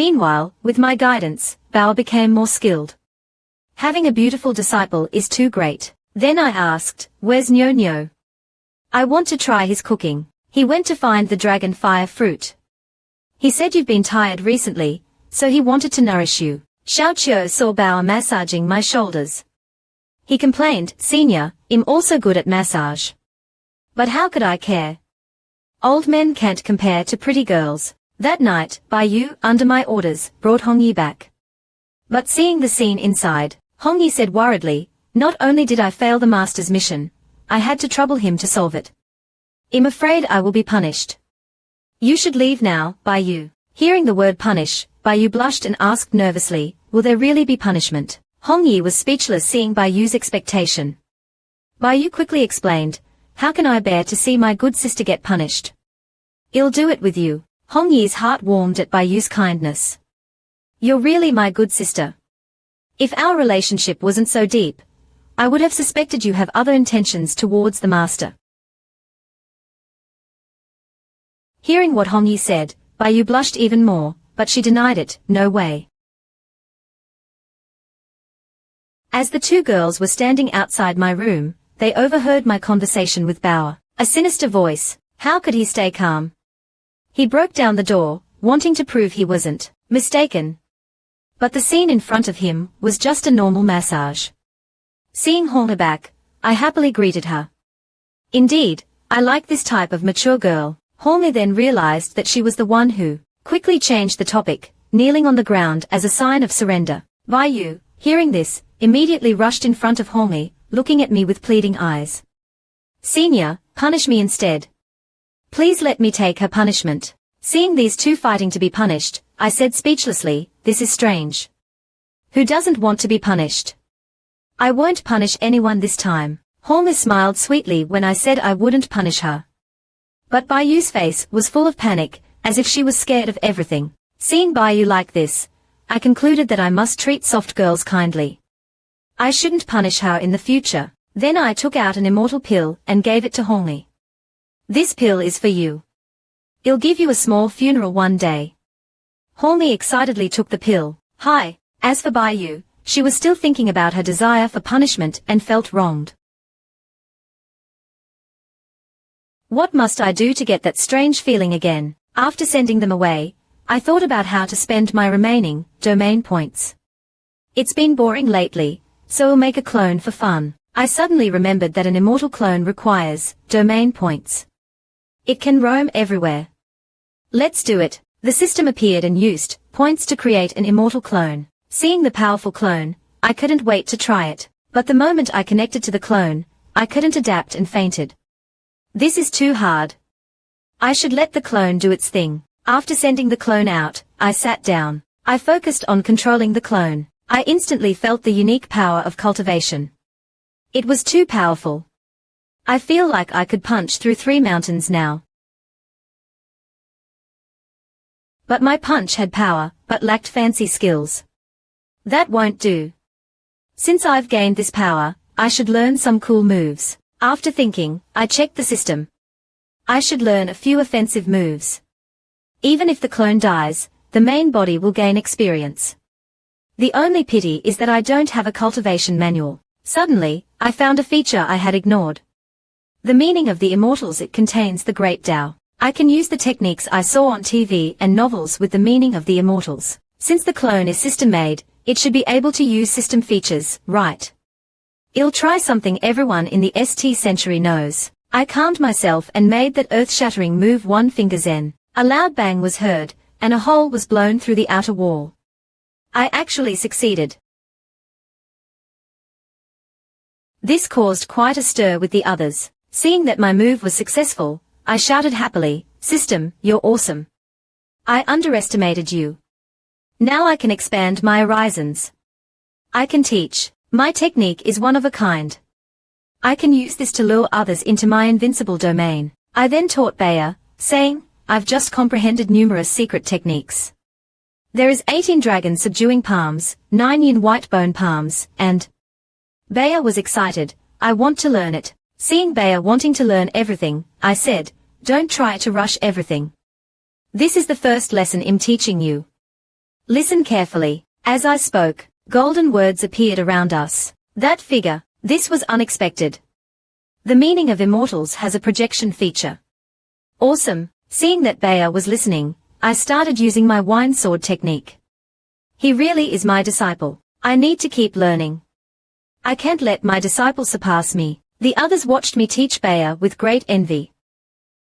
Meanwhile, with my guidance, Bao became more skilled. Having a beautiful disciple is too great. Then I asked, "Where's Nyo Nyo? I want to try his cooking." He went to find the dragon fire fruit. He said you've been tired recently, so he wanted to nourish you. Xiao Qiu saw Bao massaging my shoulders. He complained, "Senior, I'm also good at massage." But how could I care? Old men can't compare to pretty girls. That night, Bai Yu, under my orders, brought Hongyi back. But seeing the scene inside, Hongyi said worriedly, "Not only did I fail the master's mission, I had to trouble him to solve it. I'm afraid I will be punished." "You should leave now, Bai Yu." Hearing the word punish, Bai Yu blushed and asked nervously, "Will there really be punishment?" Hongyi was speechless seeing Bai Yu's expectation. Bai Yu quickly explained, "How can I bear to see my good sister get punished? I'll do it with you." Hongyi's heart warmed at Bai Yu's kindness. "You're really my good sister. If our relationship wasn't so deep, I would have suspected you have other intentions towards the master." Hearing what Hongyi said, Bai Yu blushed even more, but she denied it, "No way." As the two girls were standing outside my room, they overheard my conversation with Bao. A sinister voice. How could he stay calm? He broke down the door, wanting to prove he wasn't mistaken. But the scene in front of him was just a normal massage. Seeing Hongyi back, I happily greeted her. Indeed, I like this type of mature girl. Hongyi then realized that she was the one who quickly changed the topic, kneeling on the ground as a sign of surrender. Bai Yu, hearing this, immediately rushed in front of Hongyi, looking at me with pleading eyes. "Senior, punish me instead. Please let me take her punishment." Seeing these two fighting to be punished, I said speechlessly, "This is strange. Who doesn't want to be punished? I won't punish anyone this time." Hongyi smiled sweetly when I said I wouldn't punish her. But Bai Yu's face was full of panic, as if she was scared of everything. Seeing Bai Yu like this, I concluded that I must treat soft girls kindly. I shouldn't punish her in the future. Then I took out an immortal pill and gave it to Hongyi. "This pill is for you. I'll give you a small funeral one day." Hongyi excitedly took the pill. Hi. As for Bai Yu, she was still thinking about her desire for punishment and felt wronged. What must I do to get that strange feeling again? After sending them away, I thought about how to spend my remaining domain points. It's been boring lately, so I'll make a clone for fun. I suddenly remembered that an immortal clone requires domain points. It can roam everywhere. Let's do it. The system appeared and used points to create an immortal clone. Seeing the powerful clone, I couldn't wait to try it. But the moment I connected to the clone, I couldn't adapt and fainted. This is too hard. I should let the clone do its thing. After sending the clone out, I sat down. I focused on controlling the clone. I instantly felt the unique power of cultivation. It was too powerful. I feel like I could punch through 3 mountains now. But my punch had power, but lacked fancy skills. That won't do. Since I've gained this power, I should learn some cool moves. After thinking, I checked the system. I should learn a few offensive moves. Even if the clone dies, the main body will gain experience. The only pity is that I don't have a cultivation manual. Suddenly, I found a feature I had ignored. The meaning of the immortals. It contains the great Tao. I can use the techniques I saw on TV and novels with the meaning of the immortals. Since the clone is system-made, it should be able to use system features, right? I'll try something everyone in the ST century knows. I calmed myself and made that earth-shattering move, one finger zen. A loud bang was heard, and a hole was blown through the outer wall. I actually succeeded. This caused quite a stir with the others. Seeing that my move was successful, I shouted happily, "System, you're awesome. I underestimated you. Now I can expand my horizons. I can teach. My technique is one of a kind. I can use this to lure others into my invincible domain." I then taught Baya, saying, "I've just comprehended numerous secret techniques. There is 18 dragons subduing palms, 9 yin white bone palms, and..." Baya was excited. "I want to learn it." Seeing Baya wanting to learn everything, I said, "Don't try to rush everything. This is the first lesson I'm teaching you. Listen carefully. As I spoke, golden words appeared around us. That figure, this was unexpected. The meaning of immortals has a projection feature. Awesome. Seeing that Bayer was listening, I started using my wine sword technique. He really is my disciple. I need to keep learning. I can't let my disciple surpass me. The others watched me teach Bayer with great envy.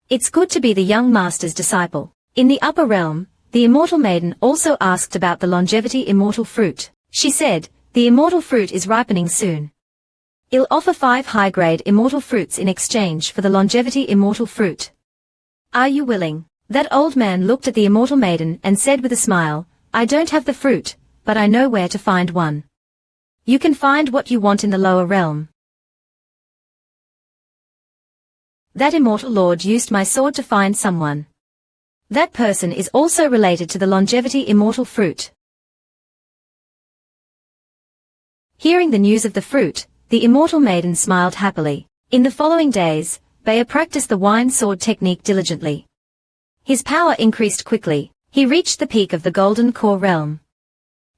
It's good to be the young master's disciple. In the upper realm, the immortal maiden also asked about the longevity immortal fruit. She said, the immortal fruit is ripening soon. I'll offer 5 high-grade immortal fruits in exchange for the longevity immortal fruit. Are you willing? That old man looked at the immortal maiden and said with a smile, I don't have the fruit, but I know where to find one. You can find what you want in the lower realm. That immortal lord used my sword to find someone. That person is also related to the longevity immortal fruit. Hearing the news of the fruit, the immortal maiden smiled happily. In the following days, Bayer practiced the wine sword technique diligently. His power increased quickly. He reached the peak of the golden core realm.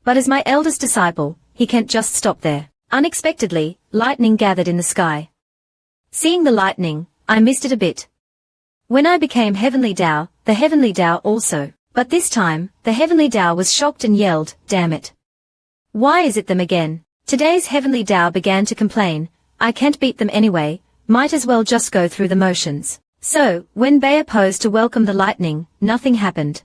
But as my eldest disciple, he can't just stop there. Unexpectedly, lightning gathered in the sky. Seeing the lightning, I missed it a bit. When I became Heavenly Tao, the Heavenly Tao also. But this time, the Heavenly Tao was shocked and yelled, damn it. Why is it them again? Today's Heavenly Tao began to complain, I can't beat them anyway, might as well just go through the motions. So, when Bayer posed to welcome the lightning, nothing happened.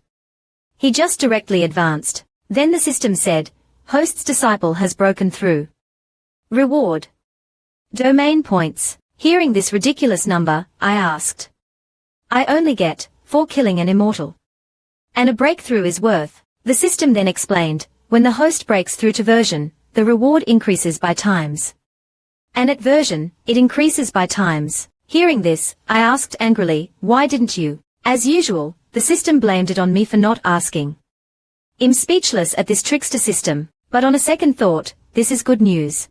He just directly advanced. Then the system said, host's disciple has broken through. Reward. Domain points. Hearing this ridiculous number, I asked. I only get 4 killing an immortal. And a breakthrough is worth. The system then explained, when the host breaks through to version, the reward increases by times. And at version, it increases by times. Hearing this, I asked angrily, why didn't you? As usual, the system blamed it on me for not asking. I'm speechless at this trickster system, but on a second thought, this is good news.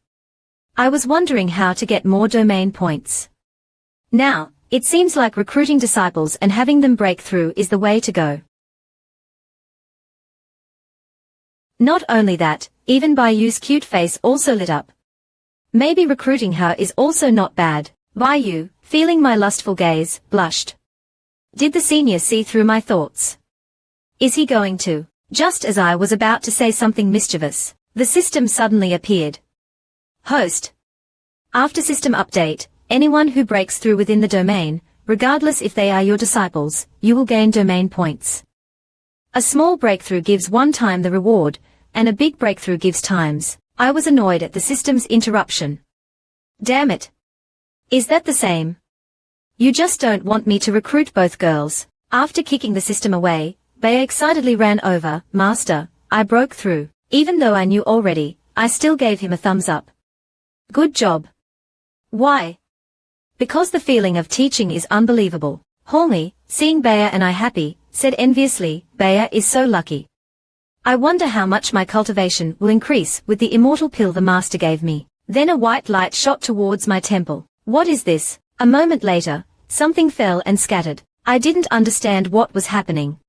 I was wondering how to get more domain points. Now, it seems like recruiting disciples and having them break through is the way to go. Not only that, even Bayu's cute face also lit up. Maybe recruiting her is also not bad. Bayu, feeling my lustful gaze, blushed. Did the senior see through my thoughts? Is he going to? Just as I was about to say something mischievous, the system suddenly appeared. Host. After system update, anyone who breaks through within the domain, regardless if they are your disciples, you will gain domain points. A small breakthrough gives 1 time the reward, and a big breakthrough gives times. I was annoyed at the system's interruption. Damn it. Is that the same? You just don't want me to recruit both girls. After kicking the system away, Bayer excitedly ran over, Master, I broke through. Even though I knew already, I still gave him a thumbs up. Good job. Why? Because the feeling of teaching is unbelievable. Holmy, seeing Bayer and I happy, said enviously, Bayer is so lucky. I wonder how much my cultivation will increase with the immortal pill the master gave me. Then a white light shot towards my temple. What is this? A moment later, something fell and scattered. I didn't understand what was happening.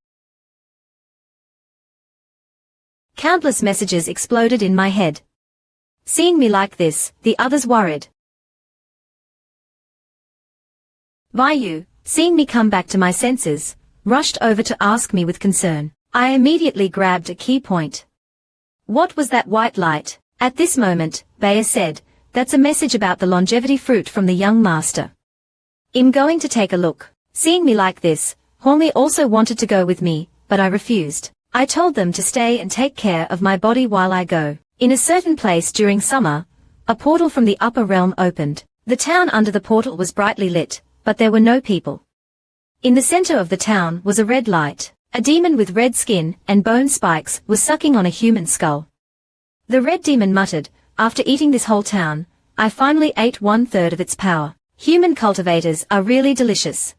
Countless messages exploded in my head. Seeing me like this, the others worried. Bayu, seeing me come back to my senses, rushed over to ask me with concern. I immediately grabbed a key point. What was that white light? At this moment, Bayer said, that's a message about the longevity fruit from the young master. I'm going to take a look. Seeing me like this, Holmy also wanted to go with me, but I refused. I told them to stay and take care of my body while I go. In a certain place during summer, a portal from the upper realm opened. The town under the portal was brightly lit, but there were no people. In the center of the town was a red light. A demon with red skin and bone spikes was sucking on a human skull. The red demon muttered, after eating this whole town, I finally ate 1/3 of its power. Human cultivators are really delicious.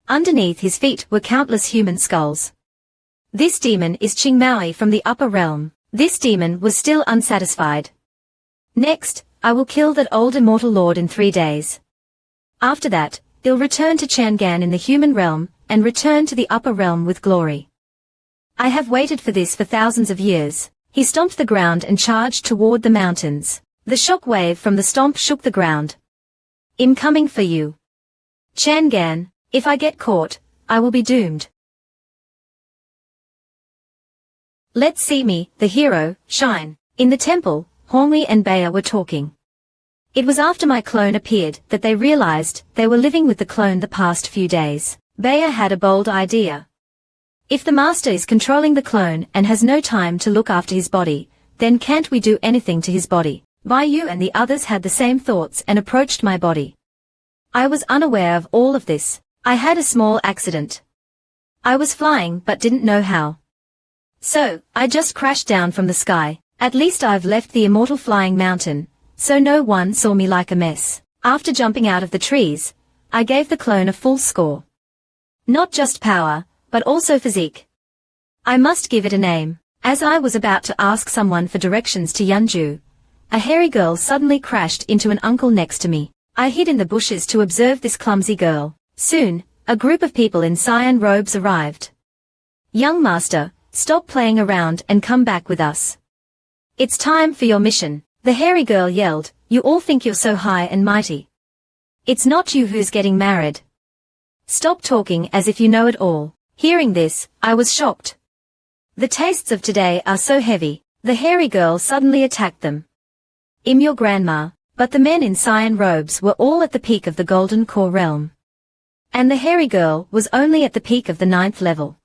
Underneath his feet were countless human skulls. This demon is Ching Maui from the upper realm. This demon was still unsatisfied. Next, I will kill that old immortal lord in 3 days. After that, he'll return to Changan in the human realm, and return to the upper realm with glory. I have waited for this for thousands of years. He stomped the ground and charged toward the mountains. The shock wave from the stomp shook the ground. I'm coming for you. Changan, if I get caught, I will be doomed. Let's see me, the hero, shine. In the temple, Hongli and Bea were talking. It was after my clone appeared that they realized they were living with the clone the past few days. Bea had a bold idea. If the master is controlling the clone and has no time to look after his body, then can't we do anything to his body? Baiyu and the others had the same thoughts and approached my body. I was unaware of all of this. I had a small accident. I was flying but didn't know how. So, I just crashed down from the sky. At least I've left the immortal flying mountain, so no one saw me like a mess. After jumping out of the trees, I gave the clone a full score. Not just power, but also physique. I must give it a name. As I was about to ask someone for directions to Yanju, a hairy girl suddenly crashed into an uncle next to me. I hid in the bushes to observe this clumsy girl. Soon, a group of people in cyan robes arrived. Young master, stop playing around and come back with us. It's time for your mission. The hairy girl yelled, you all think you're so high and mighty. It's not you who's getting married. Stop talking as if you know it all. Hearing this, I was shocked. The tastes of today are so heavy. The hairy girl suddenly attacked them. I'm your grandma, but the men in cyan robes were all at the peak of the golden core realm. And the hairy girl was only at the peak of the 9th level.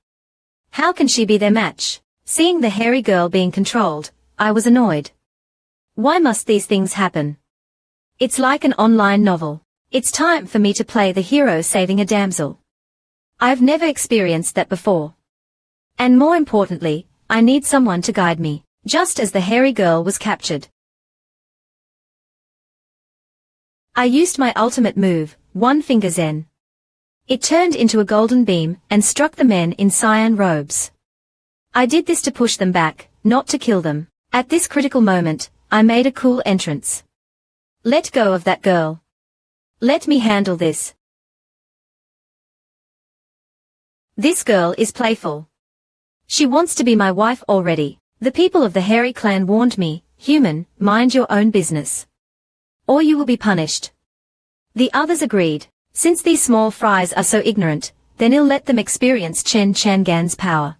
How can she be their match? Seeing the hairy girl being controlled, I was annoyed. Why must these things happen? It's like an online novel. It's time for me to play the hero saving a damsel. I've never experienced that before. And more importantly, I need someone to guide me, just as the hairy girl was captured. I used my ultimate move, One Finger Zen. It turned into a golden beam and struck the men in cyan robes. I did this to push them back, not to kill them. At this critical moment, I made a cool entrance. Let go of that girl. Let me handle this. This girl is playful. She wants to be my wife already. The people of the hairy clan warned me, human, mind your own business. Or you will be punished. The others agreed. Since these small fries are so ignorant, then I'll let them experience Chen Changan's power.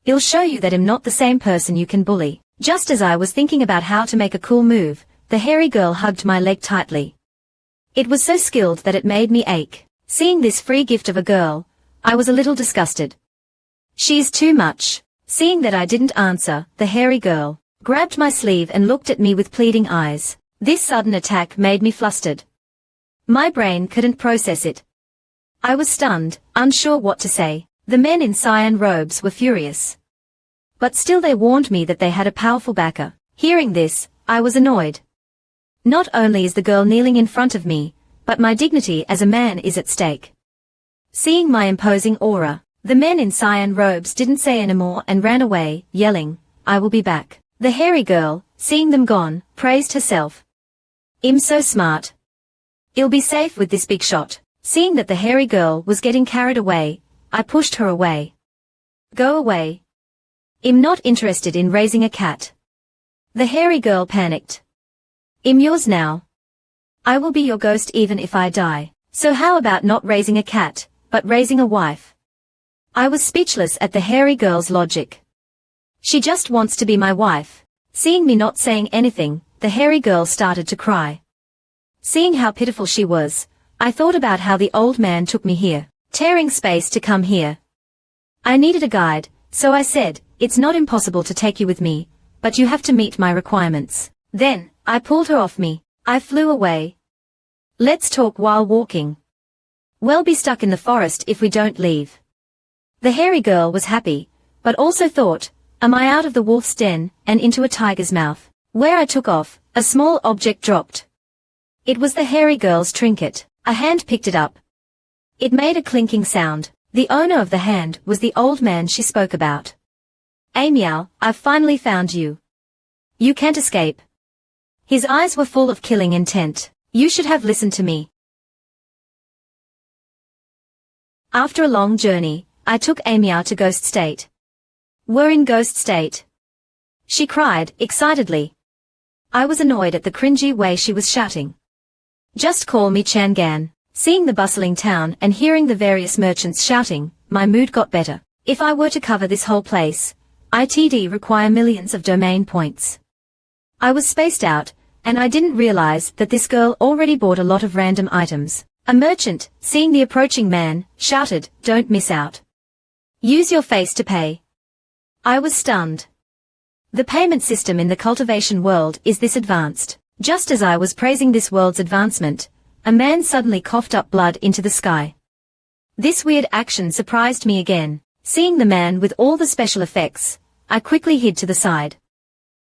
I'll show you that I'm not the same person you can bully. Just as I was thinking about how to make a cool move, the hairy girl hugged my leg tightly. It was so skilled that it made me ache. Seeing this free gift of a girl, I was a little disgusted. She is too much. Seeing that I didn't answer, the hairy girl grabbed my sleeve and looked at me with pleading eyes. This sudden attack made me flustered. My brain couldn't process it. I was stunned, unsure what to say. The men in cyan robes were furious. But still they warned me that they had a powerful backer. Hearing this, I was annoyed. Not only is the girl kneeling in front of me, but my dignity as a man is at stake. Seeing my imposing aura, the men in cyan robes didn't say anymore and ran away, yelling, I will be back. The hairy girl, seeing them gone, praised herself. I'm so smart. I'll be safe with this big shot. Seeing that the hairy girl was getting carried away, I pushed her away. Go away. I'm not interested in raising a cat. The hairy girl panicked. I'm yours now. I will be your ghost even if I die. So how about not raising a cat, but raising a wife? I was speechless at the hairy girl's logic. She just wants to be my wife. Seeing me not saying anything, the hairy girl started to cry. Seeing how pitiful she was, I thought about how the old man took me here, tearing space to come here. I needed a guide, so I said, it's not impossible to take you with me, but you have to meet my requirements. Then, I pulled her off me. I flew away. Let's talk while walking. We'll be stuck in the forest if we don't leave. The hairy girl was happy, but also thought, am I out of the wolf's den and into a tiger's mouth? Where I took off, a small object dropped. It was the hairy girl's trinket. A hand picked it up. It made a clinking sound. The owner of the hand was the old man she spoke about. Amiao, I've finally found you. You can't escape. His eyes were full of killing intent. You should have listened to me. After a long journey, I took Amiao to Ghost State. were in ghost state. She cried, excitedly. I was annoyed at the cringy way she was shouting. Just call me Changan. Seeing the bustling town and hearing the various merchants shouting, my mood got better. If I were to cover this whole place, it'd require millions of domain points. I was spaced out, and I didn't realize that this girl already bought a lot of random items. A merchant, seeing the approaching man, shouted, "Don't miss out. Use your face to pay." I was stunned. The payment system in the cultivation world is this advanced. Just as I was praising this world's advancement, a man suddenly coughed up blood into the sky. This weird action surprised me again. Seeing the man with all the special effects, I quickly hid to the side.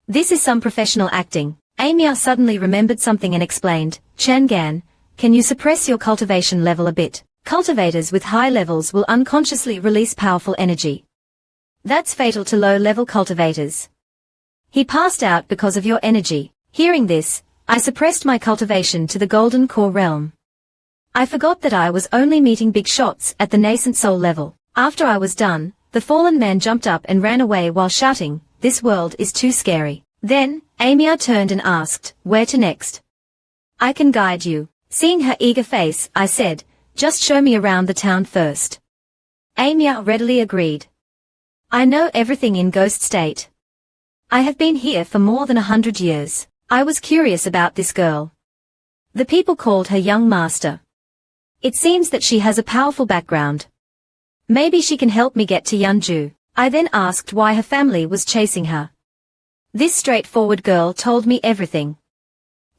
This is some professional acting. Amia suddenly remembered something and explained, "Changan, can you suppress your cultivation level a bit? Cultivators with high levels will unconsciously release powerful energy. That's fatal to low-level cultivators. He passed out because of your energy." Hearing this, I suppressed my cultivation to the golden core realm. I forgot that I was only meeting big shots at the nascent soul level. After I was done, the fallen man jumped up and ran away while shouting, "This world is too scary." Then, Amia turned and asked, "Where to next?" "I can guide you." Seeing her eager face, I said, "Just show me around the town first." Amia readily agreed. "I know everything in Ghost State. I have been here for more than 100 years. I was curious about this girl. The people called her young master. It seems that she has a powerful background. Maybe she can help me get to Yanju." I then asked why her family was chasing her. This straightforward girl told me everything.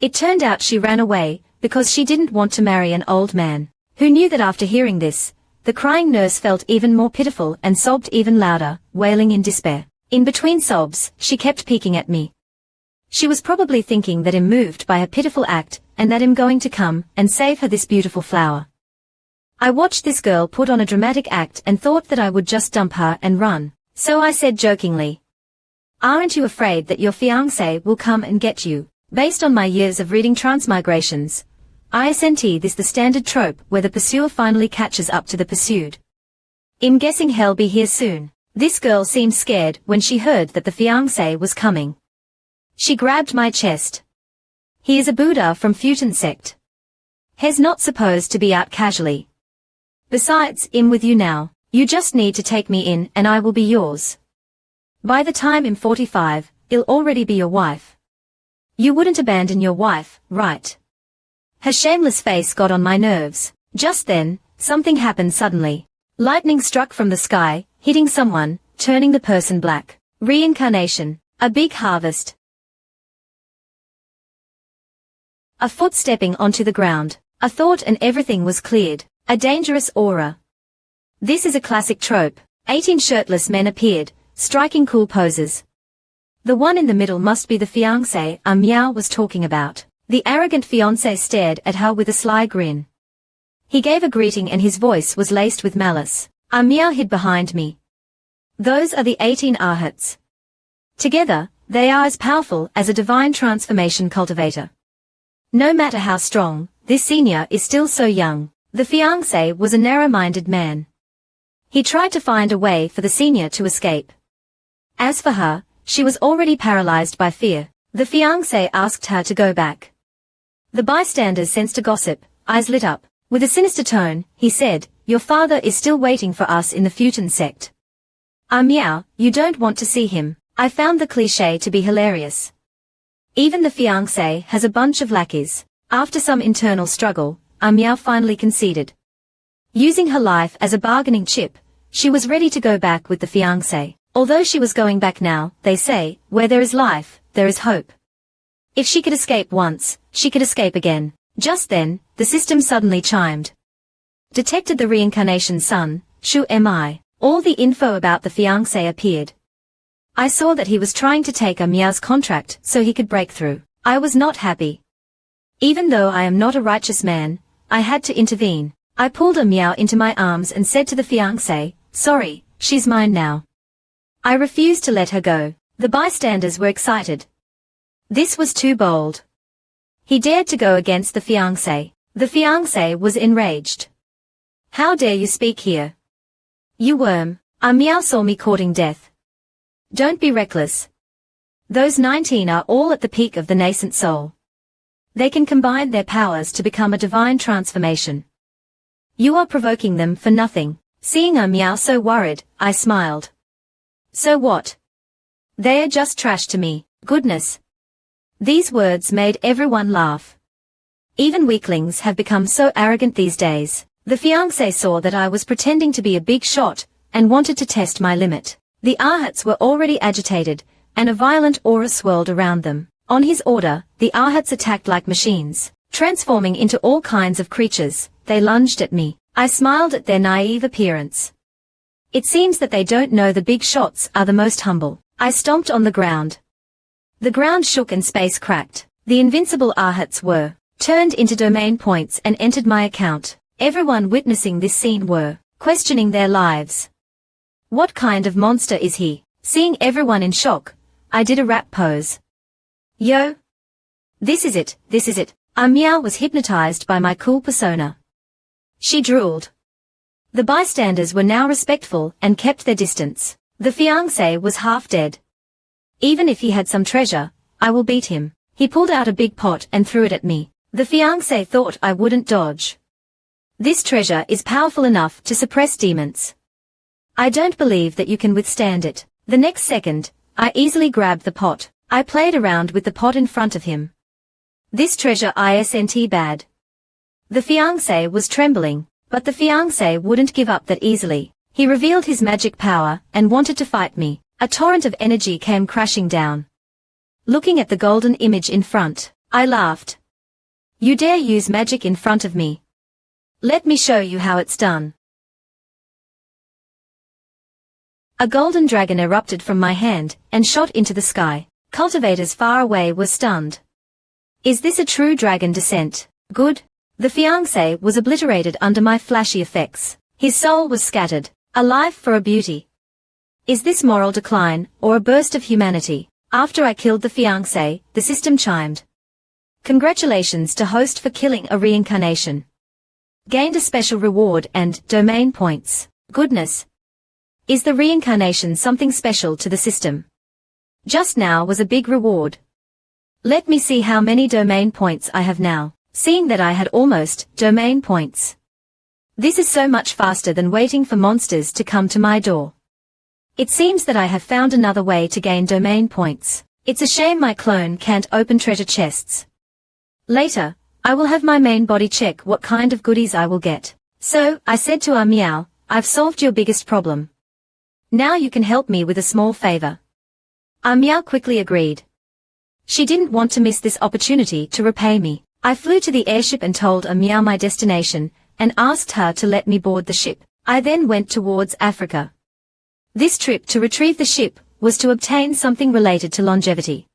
It turned out she ran away because she didn't want to marry an old man. Who knew that after hearing this, the crying nurse felt even more pitiful and sobbed even louder, wailing in despair. In between sobs, she kept peeking at me. She was probably thinking that I'm moved by her pitiful act, and that I'm going to come and save her this beautiful flower. I watched this girl put on a dramatic act and thought that I would just dump her and run. So I said jokingly, "Aren't you afraid that your fiancé will come and get you?" Based on my years of reading transmigrations, isn't this the standard trope where the pursuer finally catches up to the pursued? I'm guessing he'll be here soon. This girl seemed scared when she heard that the fiancé was coming. She grabbed my chest. "He is a Buddha from Futon sect. He's not supposed to be out casually. Besides, I'm with you now. You just need to take me in and I will be yours. By the time I'm 45, I'll already be your wife. You wouldn't abandon your wife, right?" Her shameless face got on my nerves. Just then, something happened suddenly. Lightning struck from the sky, hitting someone, turning the person black. Reincarnation. A big harvest. A foot stepping onto the ground. A thought and everything was cleared. A dangerous aura. This is a classic trope. 18 shirtless men appeared, striking cool poses. The one in the middle must be the fiancé Miao was talking about. The arrogant fiancé stared at her with a sly grin. He gave a greeting and his voice was laced with malice. Miao hid behind me. Those are the 18 arhats. Together, they are as powerful as a divine transformation cultivator. No matter how strong, this senior is still so young. The fiancé was a narrow-minded man. He tried to find a way for the senior to escape. As for her, she was already paralyzed by fear. The fiancé asked her to go back. The bystanders sensed a gossip, eyes lit up. With a sinister tone, he said, "Your father is still waiting for us in the Futon sect. Miao, you don't want to see him." I found the cliché to be hilarious. Even the fiancé has a bunch of lackeys. After some internal struggle, Miao finally conceded. Using her life as a bargaining chip, she was ready to go back with the fiancé. Although she was going back now, they say, where there is life, there is hope. If she could escape once, she could escape again. Just then, the system suddenly chimed. Detected the reincarnation son, Shu Mi. All the info about the fiancé appeared. I saw that he was trying to take Miao's contract so he could break through. I was not happy. Even though I am not a righteous man, I had to intervene. I pulled Miao into my arms and said to the fiancé, "Sorry, she's mine now." I refused to let her go. The bystanders were excited. This was too bold. He dared to go against the fiancé. The fiancé was enraged. "How dare you speak here? You worm." Miao saw me courting death. Don't be reckless. Those 19 are all at the peak of the nascent soul. They can combine their powers to become a divine transformation. You are provoking them for nothing. Seeing Meow so worried, I smiled. So what? They are just trash to me. Goodness. These words made everyone laugh. Even weaklings have become so arrogant these days. The fiancé saw that I was pretending to be a big shot, and wanted to test my limit. The Arhats were already agitated, and a violent aura swirled around them. On his order, the Arhats attacked like machines. Transforming into all kinds of creatures, they lunged at me. I smiled at their naive appearance. It seems that they don't know the big shots are the most humble. I stomped on the ground. The ground shook and space cracked. The invincible Arhats were turned into domain points and entered my account. Everyone witnessing this scene were questioning their lives. What kind of monster is he? Seeing everyone in shock, I did a rap pose. Yo! This is it. Meow was hypnotized by my cool persona. She drooled. The bystanders were now respectful and kept their distance. The fiancé was half dead. Even if he had some treasure, I will beat him. He pulled out a big pot and threw it at me. The fiancé thought I wouldn't dodge. This treasure is powerful enough to suppress demons. I don't believe that you can withstand it. The next second, I easily grabbed the pot. I played around with the pot in front of him. This treasure isn't bad. The fiancé was trembling, but the fiancé wouldn't give up that easily. He revealed his magic power and wanted to fight me. A torrent of energy came crashing down. Looking at the golden image in front, I laughed. You dare use magic in front of me? Let me show you how it's done. A golden dragon erupted from my hand and shot into the sky. Cultivators far away were stunned. Is this a true dragon descent? Good. The fiancé was obliterated under my flashy effects. His soul was scattered. A life for a beauty. Is this moral decline, or a burst of humanity? After I killed the fiancé, the system chimed. Congratulations to host for killing a reincarnation. Gained a special reward and domain points. Goodness. Is the reincarnation something special to the system? Just now was a big reward. Let me see how many domain points I have now. Seeing that I had almost domain points. This is so much faster than waiting for monsters to come to my door. It seems that I have found another way to gain domain points. It's a shame my clone can't open treasure chests. Later, I will have my main body check what kind of goodies I will get. So, I said to Meow, I've solved your biggest problem. Now you can help me with a small favor. Meow quickly agreed. She didn't want to miss this opportunity to repay me. I flew to the airship and told Meow my destination, and asked her to let me board the ship. I then went towards Africa. This trip to retrieve the ship was to obtain something related to longevity.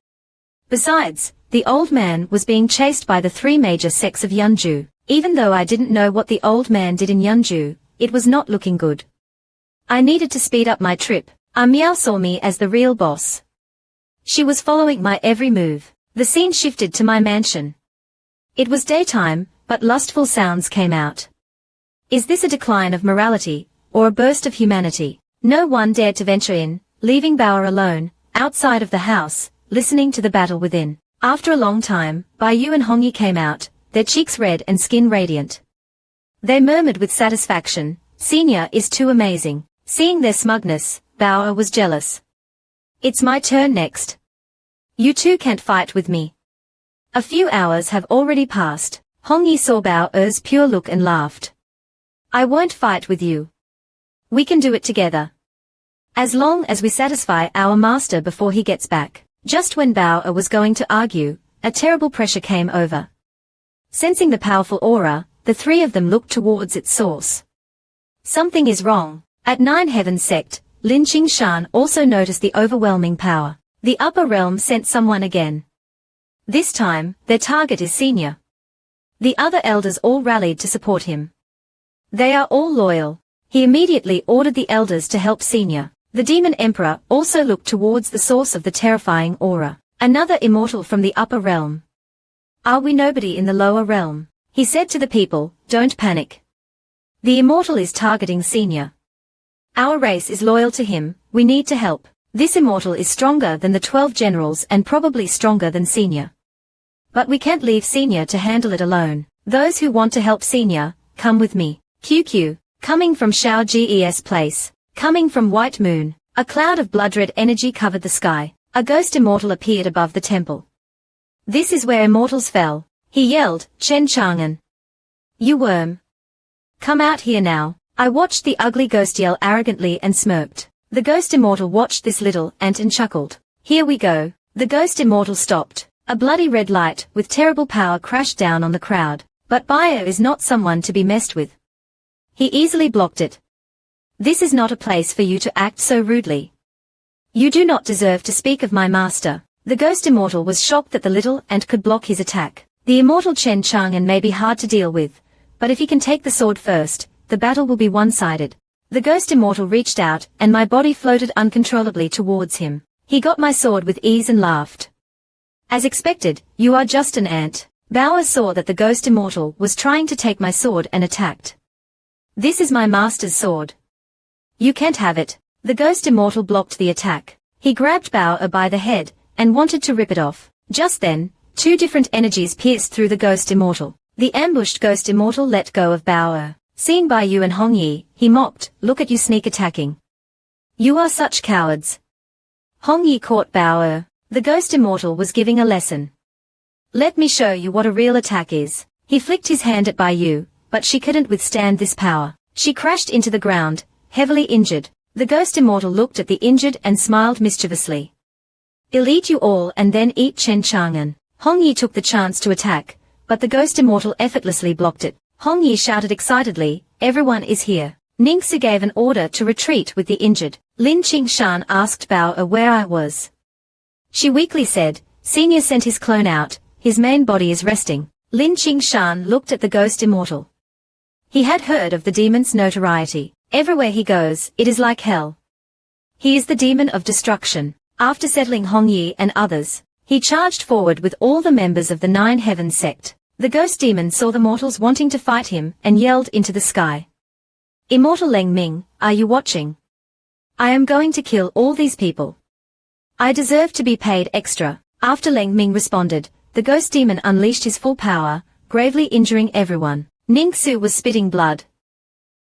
Besides, the old man was being chased by the 3 major sects of Yunju. Even though I didn't know what the old man did in Yunju, it was not looking good. I needed to speed up my trip. Meow saw me as the real boss. She was following my every move. The scene shifted to my mansion. It was daytime, but lustful sounds came out. Is this a decline of morality, or a burst of humanity? No one dared to venture in, leaving Bauer alone, outside of the house, listening to the battle within. After a long time, Baiyu and Hongyi came out, their cheeks red and skin radiant. They murmured with satisfaction, "Senior is too amazing." Seeing their smugness, Bauer was jealous. It's my turn next. You two can't fight with me. A few hours have already passed. Hongyi saw Bauer's pure look and laughed. I won't fight with you. We can do it together. As long as we satisfy our master before he gets back. Just when Bauer was going to argue, a terrible pressure came over. Sensing the powerful aura, the 3 of them looked towards its source. Something is wrong. At 9 Heaven Sect, Lin Qingshan also noticed the overwhelming power. The upper realm sent someone again. This time, their target is Senior. The other elders all rallied to support him. They are all loyal. He immediately ordered the elders to help Senior. The Demon Emperor also looked towards the source of the terrifying aura. Another immortal from the upper realm. Are we nobody in the lower realm? He said to the people, don't panic. The immortal is targeting Senior. Our race is loyal to him, we need to help. This immortal is stronger than the 12 generals and probably stronger than Senior. But we can't leave Senior to handle it alone. Those who want to help Senior, come with me. QQ, coming from Shao Ges place, coming from White Moon, a cloud of blood-red energy covered the sky. A ghost immortal appeared above the temple. This is where immortals fell. He yelled, Chen Changan. You worm. Come out here now. I watched the ugly ghost yell arrogantly and smirked. The ghost immortal watched this little ant and chuckled. Here we go. The ghost immortal stopped. A bloody red light with terrible power crashed down on the crowd. But Bio is not someone to be messed with. He easily blocked it. This is not a place for you to act so rudely. You do not deserve to speak of my master. The ghost immortal was shocked that the little ant could block his attack. The immortal Chen Changan may be hard to deal with, but if he can take the sword first, the battle will be one-sided. The ghost immortal reached out, and my body floated uncontrollably towards him. He got my sword with ease and laughed. As expected, you are just an ant. Bauer saw that the ghost immortal was trying to take my sword and attacked. This is my master's sword. You can't have it. The ghost immortal blocked the attack. He grabbed Bauer by the head, and wanted to rip it off. Just then, two different energies pierced through the ghost immortal. The ambushed ghost immortal let go of Bauer. Seen by you and Hong Yi, he mocked, look at you sneak attacking. You are such cowards. Hong Yi caught Bauer. The ghost immortal was giving a lesson. Let me show you what a real attack is. He flicked his hand at Baiyu, but she couldn't withstand this power. She crashed into the ground, heavily injured. The ghost immortal looked at the injured and smiled mischievously. I'll eat you all and then eat Chen Changan. Hong Yi took the chance to attack, but the ghost immortal effortlessly blocked it. Hong Yi shouted excitedly, everyone is here. Ningxu gave an order to retreat with the injured. Lin Qingshan asked Bao where I was. She weakly said, Senior sent his clone out, his main body is resting. Lin Qingshan looked at the ghost immortal. He had heard of the demon's notoriety. Everywhere he goes, it is like hell. He is the demon of destruction. After settling Hong Yi and others, he charged forward with all the members of the Nine Heavens sect. The ghost demon saw the mortals wanting to fight him and yelled into the sky. Immortal Leng Ming, are you watching? I am going to kill all these people. I deserve to be paid extra. After Leng Ming responded, the ghost demon unleashed his full power, gravely injuring everyone. Ningxu was spitting blood.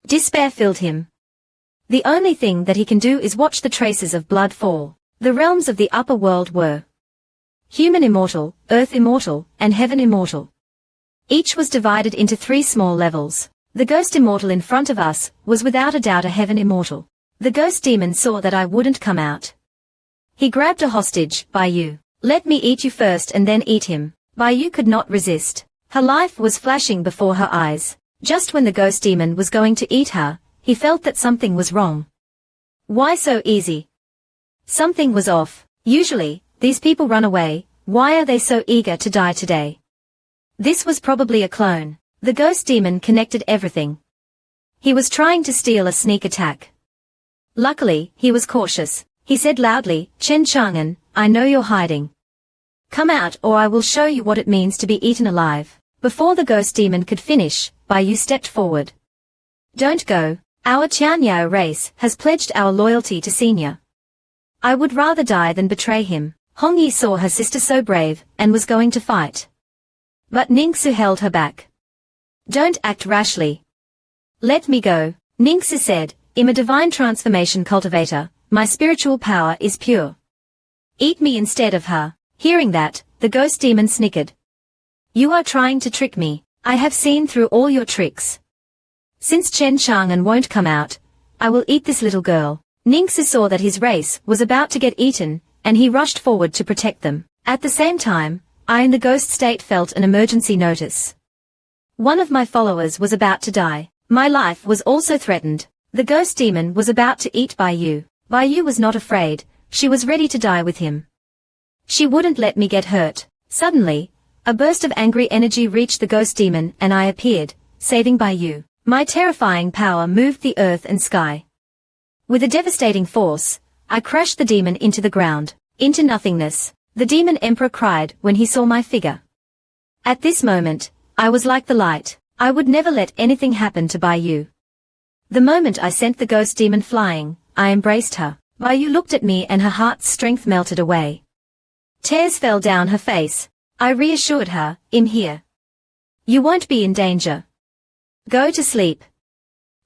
Despair filled him. The only thing that he can do is watch the traces of blood fall. The realms of the upper world were Human Immortal, Earth Immortal, and Heaven Immortal. Each was divided into 3 small levels. The ghost immortal in front of us was without a doubt a Heaven Immortal. The ghost demon saw that I wouldn't come out. He grabbed a hostage, Baiyu. Let me eat you first and then eat him. Baiyu could not resist. Her life was flashing before her eyes. Just when the ghost demon was going to eat her, he felt that something was wrong. Why so easy? Something was off. Usually, these people run away. Why are they so eager to die today? This was probably a clone. The ghost demon connected everything. He was trying to steal a sneak attack. Luckily, he was cautious. He said loudly, Chen Changan, I know you're hiding. Come out or I will show you what it means to be eaten alive. Before the ghost demon could finish, Baiyu stepped forward. Don't go. Our Qianyao race has pledged our loyalty to Senior. I would rather die than betray him. Hong Yi saw her sister so brave, and was going to fight. But Ningxu held her back. Don't act rashly. Let me go. Ningxu said, I'm a divine transformation cultivator, my spiritual power is pure. Eat me instead of her. Hearing that, the ghost demon snickered. You are trying to trick me. I have seen through all your tricks. Since Chen Changan won't come out, I will eat this little girl. Ningxu saw that his race was about to get eaten, and he rushed forward to protect them. At the same time, I in the ghost state felt an emergency notice. One of my followers was about to die. My life was also threatened. The ghost demon was about to eat Baiyu. Baiyu was not afraid, she was ready to die with him. She wouldn't let me get hurt. Suddenly, a burst of angry energy reached the ghost demon and I appeared, saving Baiyu. My terrifying power moved the earth and sky. With a devastating force, I crashed the demon into the ground, into nothingness. The demon emperor cried when he saw my figure. At this moment, I was like the light. I would never let anything happen to Baiyu. The moment I sent the ghost demon flying, I embraced her. Yu looked at me and her heart's strength melted away. Tears fell down her face. I reassured her, I'm here. You won't be in danger. Go to sleep.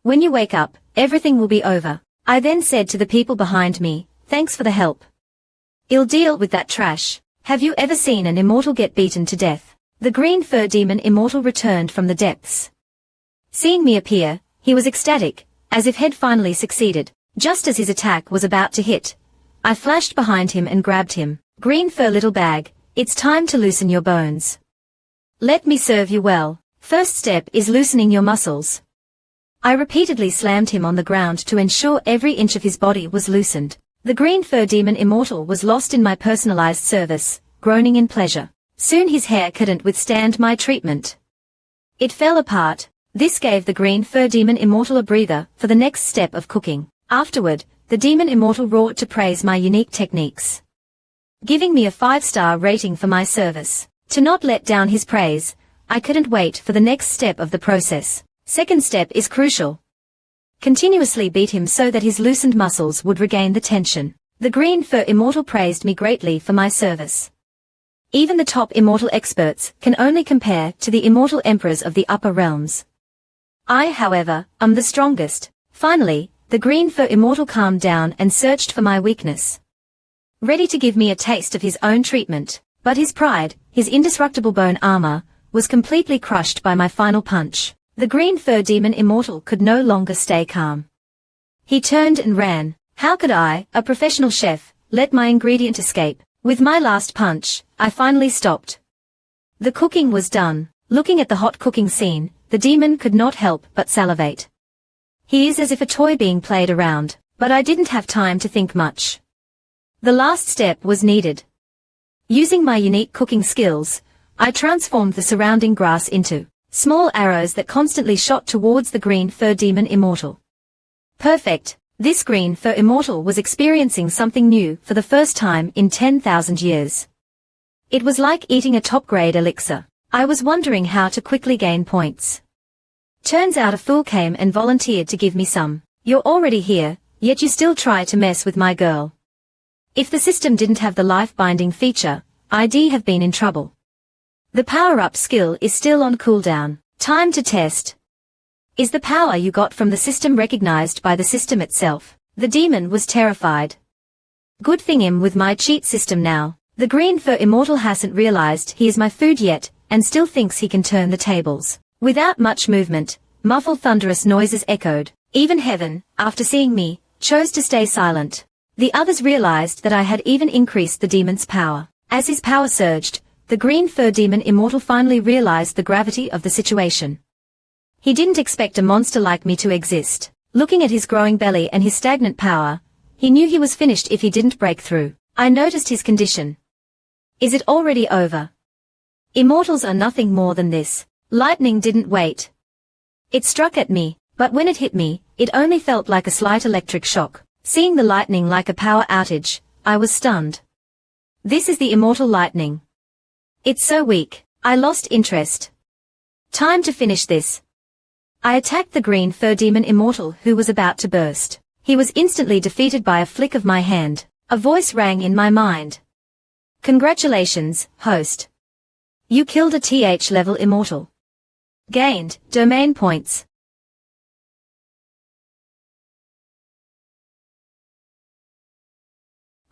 When you wake up, everything will be over. I then said to the people behind me, thanks for the help. I'll deal with that trash. Have you ever seen an immortal get beaten to death? The green fur demon immortal returned from the depths. Seeing me appear, he was ecstatic, as if he'd finally succeeded. Just as his attack was about to hit, I flashed behind him and grabbed him. Green fur little bag, it's time to loosen your bones. Let me serve you well. First step is loosening your muscles. I repeatedly slammed him on the ground to ensure every inch of his body was loosened. The green fur demon immortal was lost in my personalized service, groaning in pleasure. Soon his hair couldn't withstand my treatment. It fell apart. This gave the green fur demon immortal a breather for the next step of cooking. Afterward, the demon immortal roared to praise my unique techniques, giving me a 5-star rating for my service. To not let down his praise, I couldn't wait for the next step of the process. Second step is crucial. Continuously beat him so that his loosened muscles would regain the tension. The green fur immortal praised me greatly for my service. Even the top immortal experts can only compare to the immortal emperors of the upper realms. I, however, am the strongest. Finally, the green fur immortal calmed down and searched for my weakness, ready to give me a taste of his own treatment. But his pride, his indestructible bone armor, was completely crushed by my final punch. The green fur demon immortal could no longer stay calm. He turned and ran. How could I, a professional chef, let my ingredient escape? With my last punch, I finally stopped. The cooking was done. Looking at the hot cooking scene, the demon could not help but salivate. He is as if a toy being played around, but I didn't have time to think much. The last step was needed. Using my unique cooking skills, I transformed the surrounding grass into small arrows that constantly shot towards the green fur demon immortal. Perfect. This green fur immortal was experiencing something new for the first time in 10,000 years. It was like eating a top-grade elixir. I was wondering how to quickly gain points. Turns out a fool came and volunteered to give me some. You're already here, yet you still try to mess with my girl. If the system didn't have the life-binding feature, I'd have been in trouble. The power-up skill is still on cooldown. Time to test. Is the power you got from the system recognized by the system itself? The demon was terrified. Good thing I'm with my cheat system now. The green fur immortal hasn't realized he is my food yet, and still thinks he can turn the tables. Without much movement, muffled thunderous noises echoed. Even heaven, after seeing me, chose to stay silent. The others realized that I had even increased the demon's power. As his power surged, the green fur demon immortal finally realized the gravity of the situation. He didn't expect a monster like me to exist. Looking at his growing belly and his stagnant power, he knew he was finished if he didn't break through. I noticed his condition. Is it already over? Immortals are nothing more than this. Lightning didn't wait. It struck at me, but when it hit me, it only felt like a slight electric shock. Seeing the lightning like a power outage, I was stunned. This is the immortal lightning. It's so weak, I lost interest. Time to finish this. I attacked the green fur demon immortal who was about to burst. He was instantly defeated by a flick of my hand. A voice rang in my mind. Congratulations, host. You killed a TH level immortal. Gained domain points.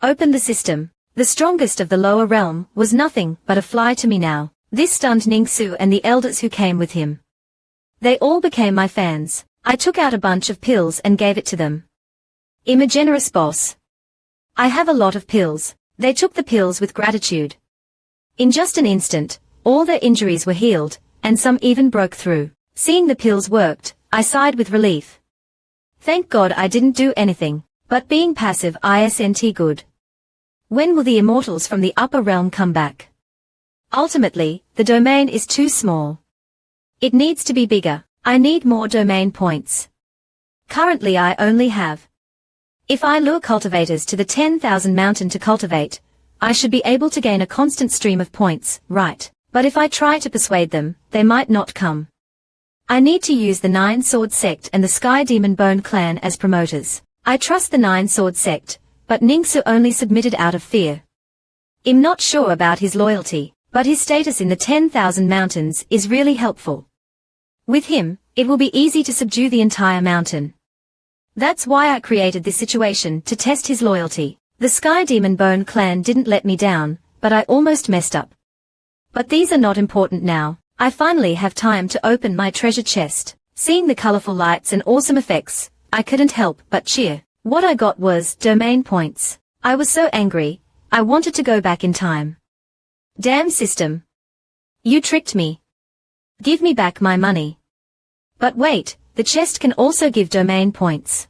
Open the system. The strongest of the lower realm was nothing but a fly to me now. This stunned Ningsu and the elders who came with him. They all became my fans. I took out a bunch of pills and gave it to them. I'm a generous boss. I have a lot of pills. They took the pills with gratitude. In just an instant, all their injuries were healed, and some even broke through. Seeing the pills worked, I sighed with relief. Thank God I didn't do anything, but being passive isn't good. When will the immortals from the upper realm come back? Ultimately, the domain is too small. It needs to be bigger. I need more domain points. Currently I only have. If I lure cultivators to the 10,000 mountain to cultivate, I should be able to gain a constant stream of points, right? But if I try to persuade them, they might not come. I need to use the Nine Sword Sect and the Sky Demon Bone Clan as promoters. I trust the Nine Sword Sect, but Ningsu only submitted out of fear. I'm not sure about his loyalty, but his status in the 10,000 mountains is really helpful. With him, it will be easy to subdue the entire mountain. That's why I created this situation to test his loyalty. The Sky Demon Bone clan didn't let me down, but I almost messed up. But these are not important now. I finally have time to open my treasure chest. Seeing the colorful lights and awesome effects, I couldn't help but cheer. What I got was domain points. I was so angry, I wanted to go back in time. Damn system. You tricked me. Give me back my money. But wait, the chest can also give domain points.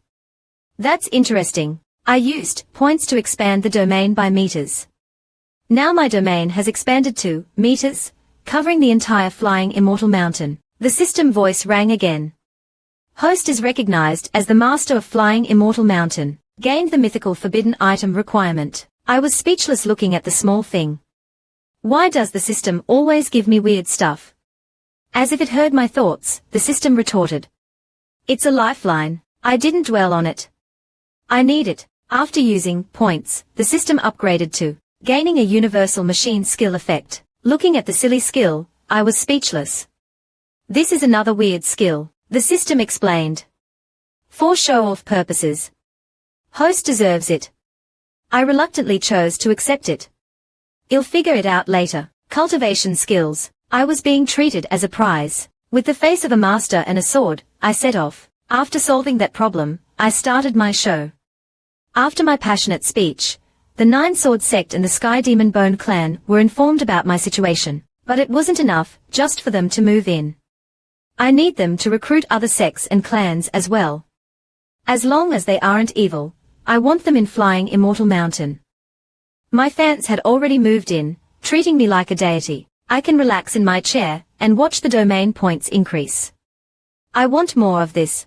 That's interesting. I used points to expand the domain by meters. Now my domain has expanded to meters, covering the entire flying immortal mountain. The system voice rang again. Host is recognized as the master of flying immortal mountain. Gained the mythical forbidden item requirement. I was speechless looking at the small thing. Why does the system always give me weird stuff? As if it heard my thoughts, the system retorted. It's a lifeline. I didn't dwell on it. I need it. After using points, the system upgraded to gaining a universal machine skill effect. Looking at the silly skill, I was speechless. This is another weird skill, the system explained. For show-off purposes. Host deserves it. I reluctantly chose to accept it. I'll figure it out later. Cultivation skills. I was being treated as a prize. With the face of a master and a sword, I set off. After solving that problem, I started my show. After my passionate speech, the Nine Sword Sect and the Sky Demon Bone clan were informed about my situation, but it wasn't enough just for them to move in. I need them to recruit other sects and clans as well. As long as they aren't evil, I want them in Flying Immortal Mountain. My fans had already moved in, treating me like a deity. I can relax in my chair and watch the domain points increase. I want more of this.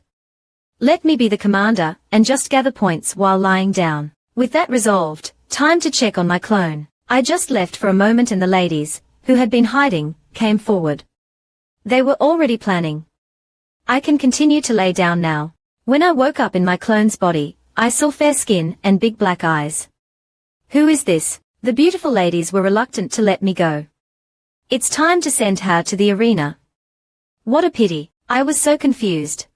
Let me be the commander and just gather points while lying down. With that resolved, time to check on my clone. I just left for a moment and the ladies, who had been hiding, came forward. They were already planning. I can continue to lay down now. When I woke up in my clone's body, I saw fair skin and big black eyes. Who is this? The beautiful ladies were reluctant to let me go. It's time to send her to the arena. What a pity. I was so confused.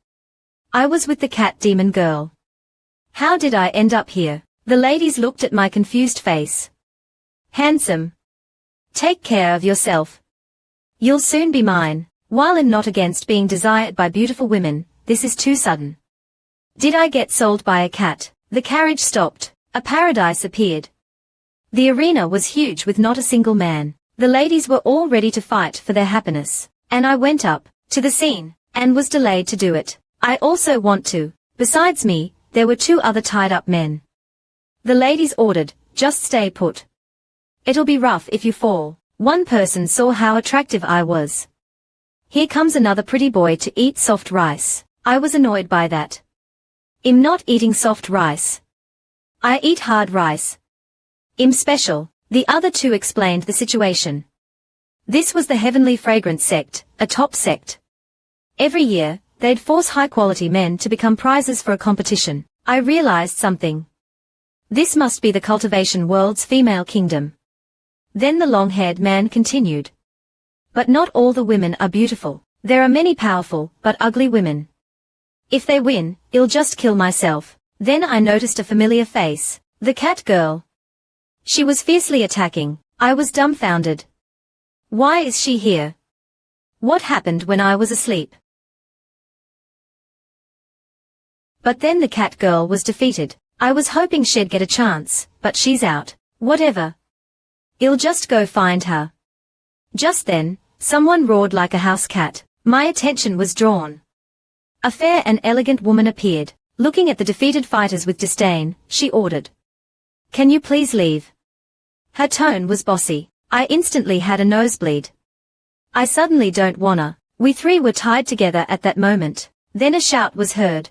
I was with the cat demon girl. How did I end up here? The ladies looked at my confused face. Handsome. Take care of yourself. You'll soon be mine. While I'm not against being desired by beautiful women, this is too sudden. Did I get sold by a cat? The carriage stopped. A paradise appeared. The arena was huge with not a single man. The ladies were all ready to fight for their happiness. And I went up to the scene and was delayed to do it. I also want to. Besides me, there were two other tied-up men. The ladies ordered, just stay put. It'll be rough if you fall. One person saw how attractive I was. Here comes another pretty boy to eat soft rice. I was annoyed by that. I'm not eating soft rice. I eat hard rice. I'm special. The other two explained the situation. This was the Heavenly Fragrance sect, a top sect. Every year, they'd force high-quality men to become prizes for a competition. I realized something. This must be the cultivation world's female kingdom. Then the long-haired man continued. But not all the women are beautiful. There are many powerful, but ugly women. If they win, I'll just kill myself. Then I noticed a familiar face. The cat girl. She was fiercely attacking. I was dumbfounded. Why is she here? What happened when I was asleep? But then the cat girl was defeated. I was hoping she'd get a chance, but she's out. Whatever. I'll just go find her. Just then, someone roared like a house cat. My attention was drawn. A fair and elegant woman appeared. Looking at the defeated fighters with disdain, she ordered. Can you please leave? Her tone was bossy. I instantly had a nosebleed. I suddenly don't wanna. We three were tied together at that moment. Then a shout was heard.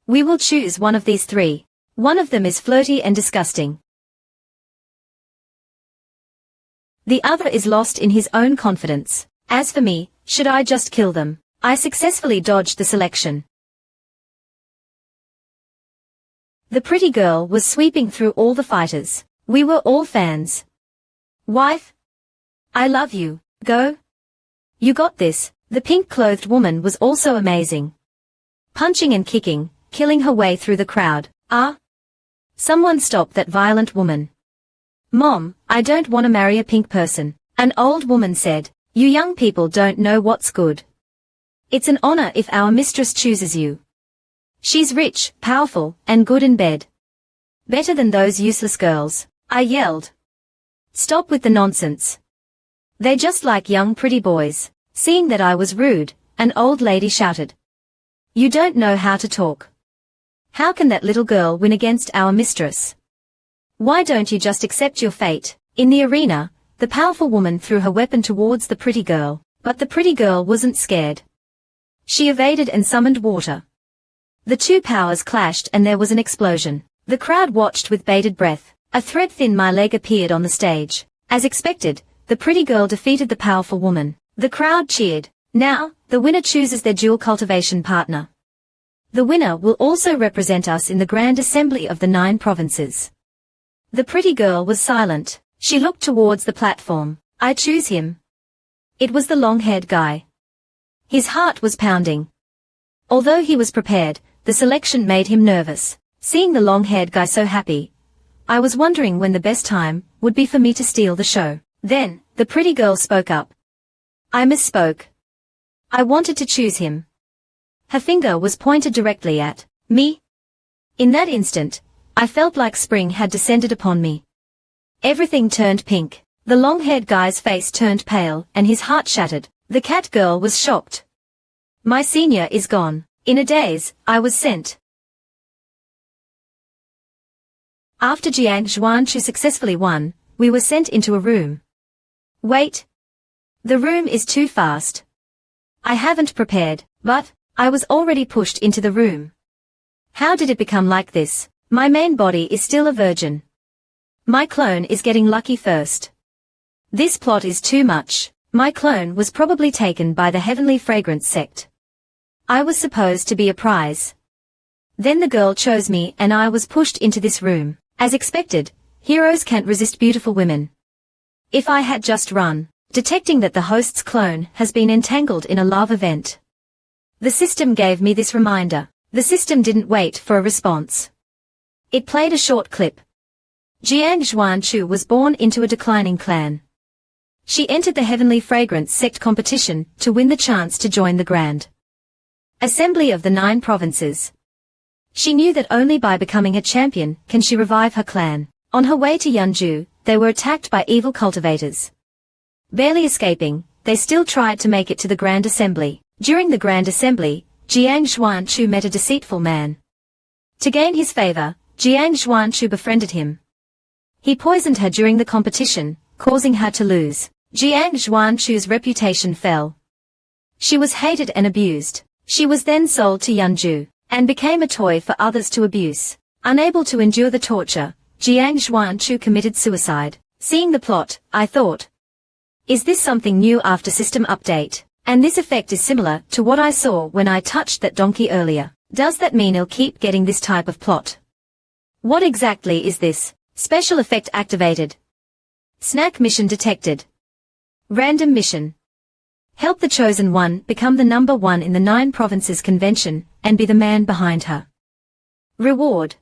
We will choose one of these three. One of them is flirty and disgusting. The other is lost in his own confidence. As for me, should I just kill them? I successfully dodged the selection. The pretty girl was sweeping through all the fighters. We were all fans. Wife? I love you. Go. You got this. The pink-clothed woman was also amazing. Punching and kicking, killing her way through the crowd. Ah! Someone stop that violent woman. Mom, I don't want to marry a pink person. An old woman said, you young people don't know what's good. It's an honor if our mistress chooses you. She's rich, powerful, and good in bed. Better than those useless girls, I yelled. Stop with the nonsense. They just like young pretty boys. Seeing that I was rude, an old lady shouted. You don't know how to talk. How can that little girl win against our mistress? Why don't you just accept your fate? In the arena, the powerful woman threw her weapon towards the pretty girl, but the pretty girl wasn't scared. She evaded and summoned water. The two powers clashed and there was an explosion. The crowd watched with bated breath. A thread thin my leg appeared on the stage. As expected, the pretty girl defeated the powerful woman. The crowd cheered. Now, the winner chooses their dual cultivation partner. The winner will also represent us in the Grand Assembly of the 9 provinces. The pretty girl was silent. She looked towards the platform. I choose him. It was the long-haired guy. His heart was pounding. Although he was prepared, the selection made him nervous. Seeing the long-haired guy so happy, I was wondering when the best time would be for me to steal the show. Then, the pretty girl spoke up. I misspoke. I wanted to choose him. Her finger was pointed directly at me. In that instant, I felt like spring had descended upon me. Everything turned pink. The long-haired guy's face turned pale and his heart shattered. The cat girl was shocked. My senior is gone. In a daze, I was sent. After Jiang Xuanchu successfully won, we were sent into a room. Wait. The room is too fast. I haven't prepared, but I was already pushed into the room. How did it become like this? My main body is still a virgin. My clone is getting lucky first. This plot is too much. My clone was probably taken by the Heavenly Fragrance sect. I was supposed to be a prize. Then the girl chose me and I was pushed into this room. As expected, heroes can't resist beautiful women. If I had just run, detecting that the host's clone has been entangled in a love event. The system gave me this reminder. The system didn't wait for a response. It played a short clip. Jiang Xuanchu was born into a declining clan. She entered the Heavenly Fragrance sect competition to win the chance to join the Grand Assembly of the 9 provinces. She knew that only by becoming a champion can she revive her clan. On her way to Yanju, they were attacked by evil cultivators. Barely escaping, they still tried to make it to the Grand Assembly. During the Grand Assembly, Jiang Xuanchu met a deceitful man. To gain his favor, Jiang Xuanchu befriended him. He poisoned her during the competition, causing her to lose. Jiang Xuanchu's reputation fell. She was hated and abused. She was then sold to Yanju, and became a toy for others to abuse. Unable to endure the torture, Jiang Xuanchu committed suicide. Seeing the plot, I thought, is this something new after system update? And this effect is similar to what I saw when I touched that donkey earlier. Does that mean I'll keep getting this type of plot? What exactly is this? Special effect activated. Snack mission detected. Random mission. Help the chosen one become the number 1 in the 9 provinces convention and be the man behind her. Reward.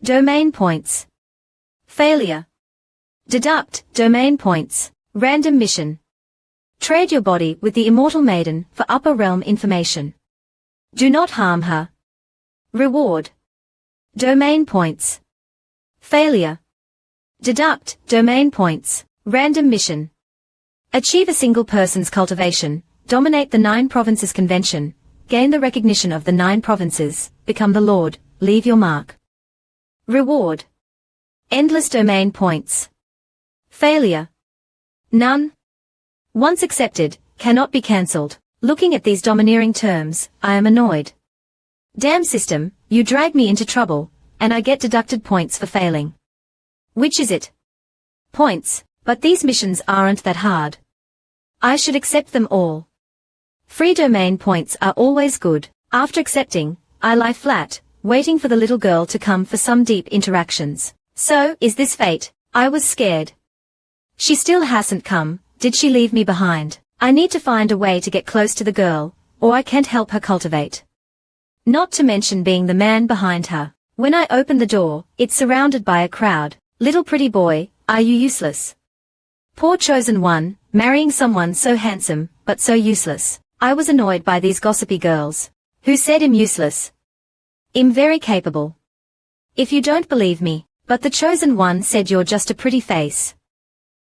Domain points. Failure. Deduct domain points. Random mission. Trade your body with the immortal maiden for upper realm information. Do not harm her. Reward. Domain points. Failure. Deduct domain points. Random mission. Achieve a single person's cultivation, dominate the 9 provinces convention, gain the recognition of the 9 provinces, become the lord, leave your mark. Reward. Endless domain points. Failure. None. Once accepted, cannot be cancelled. Looking at these domineering terms, I am annoyed. Damn system, you drag me into trouble, and I get deducted points for failing. Which is it? Points, but these missions aren't that hard. I should accept them all. Free domain points are always good. After accepting, I lie flat, waiting for the little girl to come for some deep interactions. So, is this fate? I was scared. She still hasn't come. Did she leave me behind? I need to find a way to get close to the girl, or I can't help her cultivate. Not to mention being the man behind her. When I opened the door, it's surrounded by a crowd. Little pretty boy, are you useless? Poor chosen one, marrying someone so handsome, but so useless. I was annoyed by these gossipy girls. Who said him useless? I'm very capable. If you don't believe me, but the chosen one said you're just a pretty face.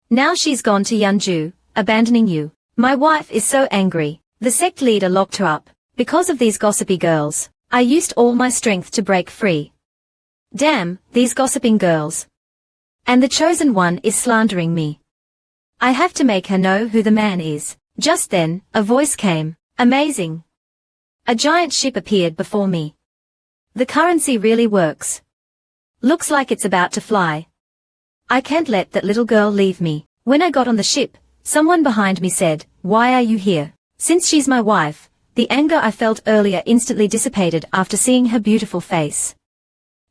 Now she's gone to Yanju, abandoning you. My wife is so angry. The sect leader locked her up. Because of these gossipy girls, I used all my strength to break free. Damn, these gossiping girls. And the chosen one is slandering me. I have to make her know who the man is. Just then, a voice came. Amazing. A giant ship appeared before me. The currency really works. Looks like it's about to fly. I can't let that little girl leave me. When I got on the ship, someone behind me said, "Why are you here?" Since she's my wife, the anger I felt earlier instantly dissipated after seeing her beautiful face.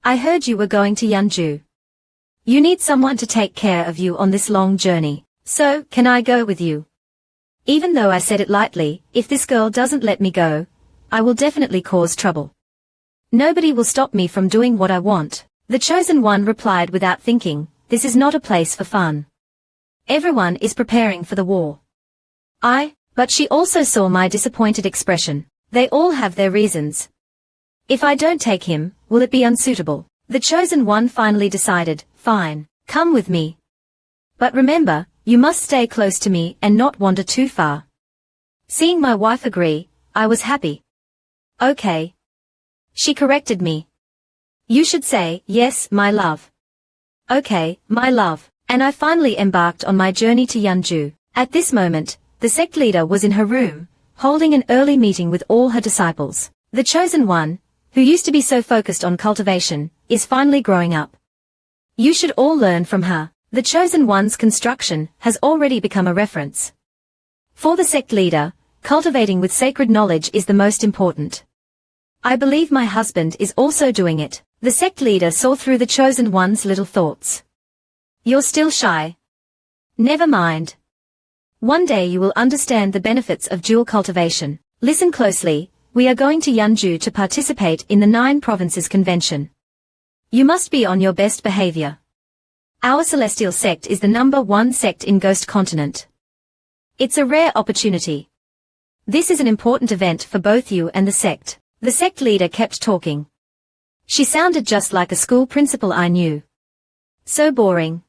I heard you were going to Yanju. You need someone to take care of you on this long journey. So, can I go with you? Even though I said it lightly, if this girl doesn't let me go, I will definitely cause trouble. Nobody will stop me from doing what I want. The chosen one replied without thinking, this is not a place for fun. Everyone is preparing for the war. But she also saw my disappointed expression. They all have their reasons. If I don't take him, will it be unsuitable? The chosen one finally decided, fine, come with me. But remember, you must stay close to me and not wander too far. Seeing my wife agree, I was happy. Okay. She corrected me. You should say, yes, my love. Okay, my love. And I finally embarked on my journey to Yanju. At this moment, the sect leader was in her room, holding an early meeting with all her disciples. The chosen one, who used to be so focused on cultivation, is finally growing up. You should all learn from her. The chosen one's construction has already become a reference. For the sect leader, cultivating with sacred knowledge is the most important. I believe my husband is also doing it. The sect leader saw through the chosen one's little thoughts. You're still shy. Never mind. One day you will understand the benefits of dual cultivation. Listen closely, we are going to Yanju to participate in the 9 Provinces Convention. You must be on your best behavior. Our celestial sect is the #1 sect in Ghost Continent. It's a rare opportunity. This is an important event for both you and the sect. The sect leader kept talking. She sounded just like a school principal I knew. So boring.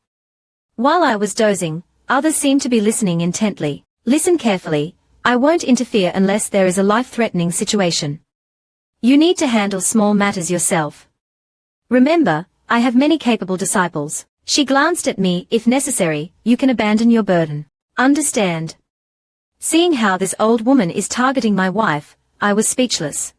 While I was dozing, others seemed to be listening intently. Listen carefully, I won't interfere unless there is a life-threatening situation. You need to handle small matters yourself. Remember, I have many capable disciples. She glanced at me. If necessary, you can abandon your burden. Understand? Seeing how this old woman is targeting my wife, I was speechless.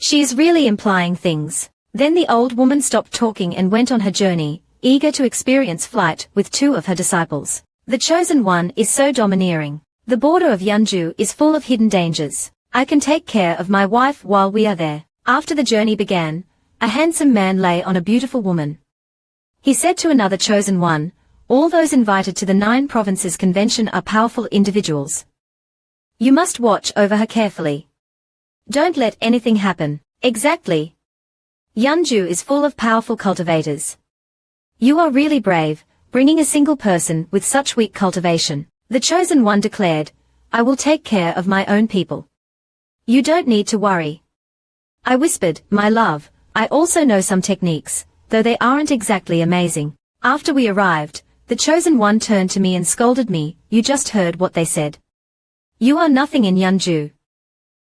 She is really implying things. Then the old woman stopped talking and went on her journey, eager to experience flight with 2 of her disciples. The chosen one is so domineering. The border of Yanju is full of hidden dangers. I can take care of my wife while we are there. After the journey began, a handsome man lay on a beautiful woman. He said to another chosen one, all those invited to the 9 Provinces Convention are powerful individuals. You must watch over her carefully. Don't let anything happen. Exactly. Yanju is full of powerful cultivators. You are really brave, bringing a single person with such weak cultivation. The chosen one declared, I will take care of my own people. You don't need to worry. I whispered, my love, I also know some techniques, though they aren't exactly amazing. After we arrived, the chosen one turned to me and scolded me, you just heard what they said. You are nothing in Yanju.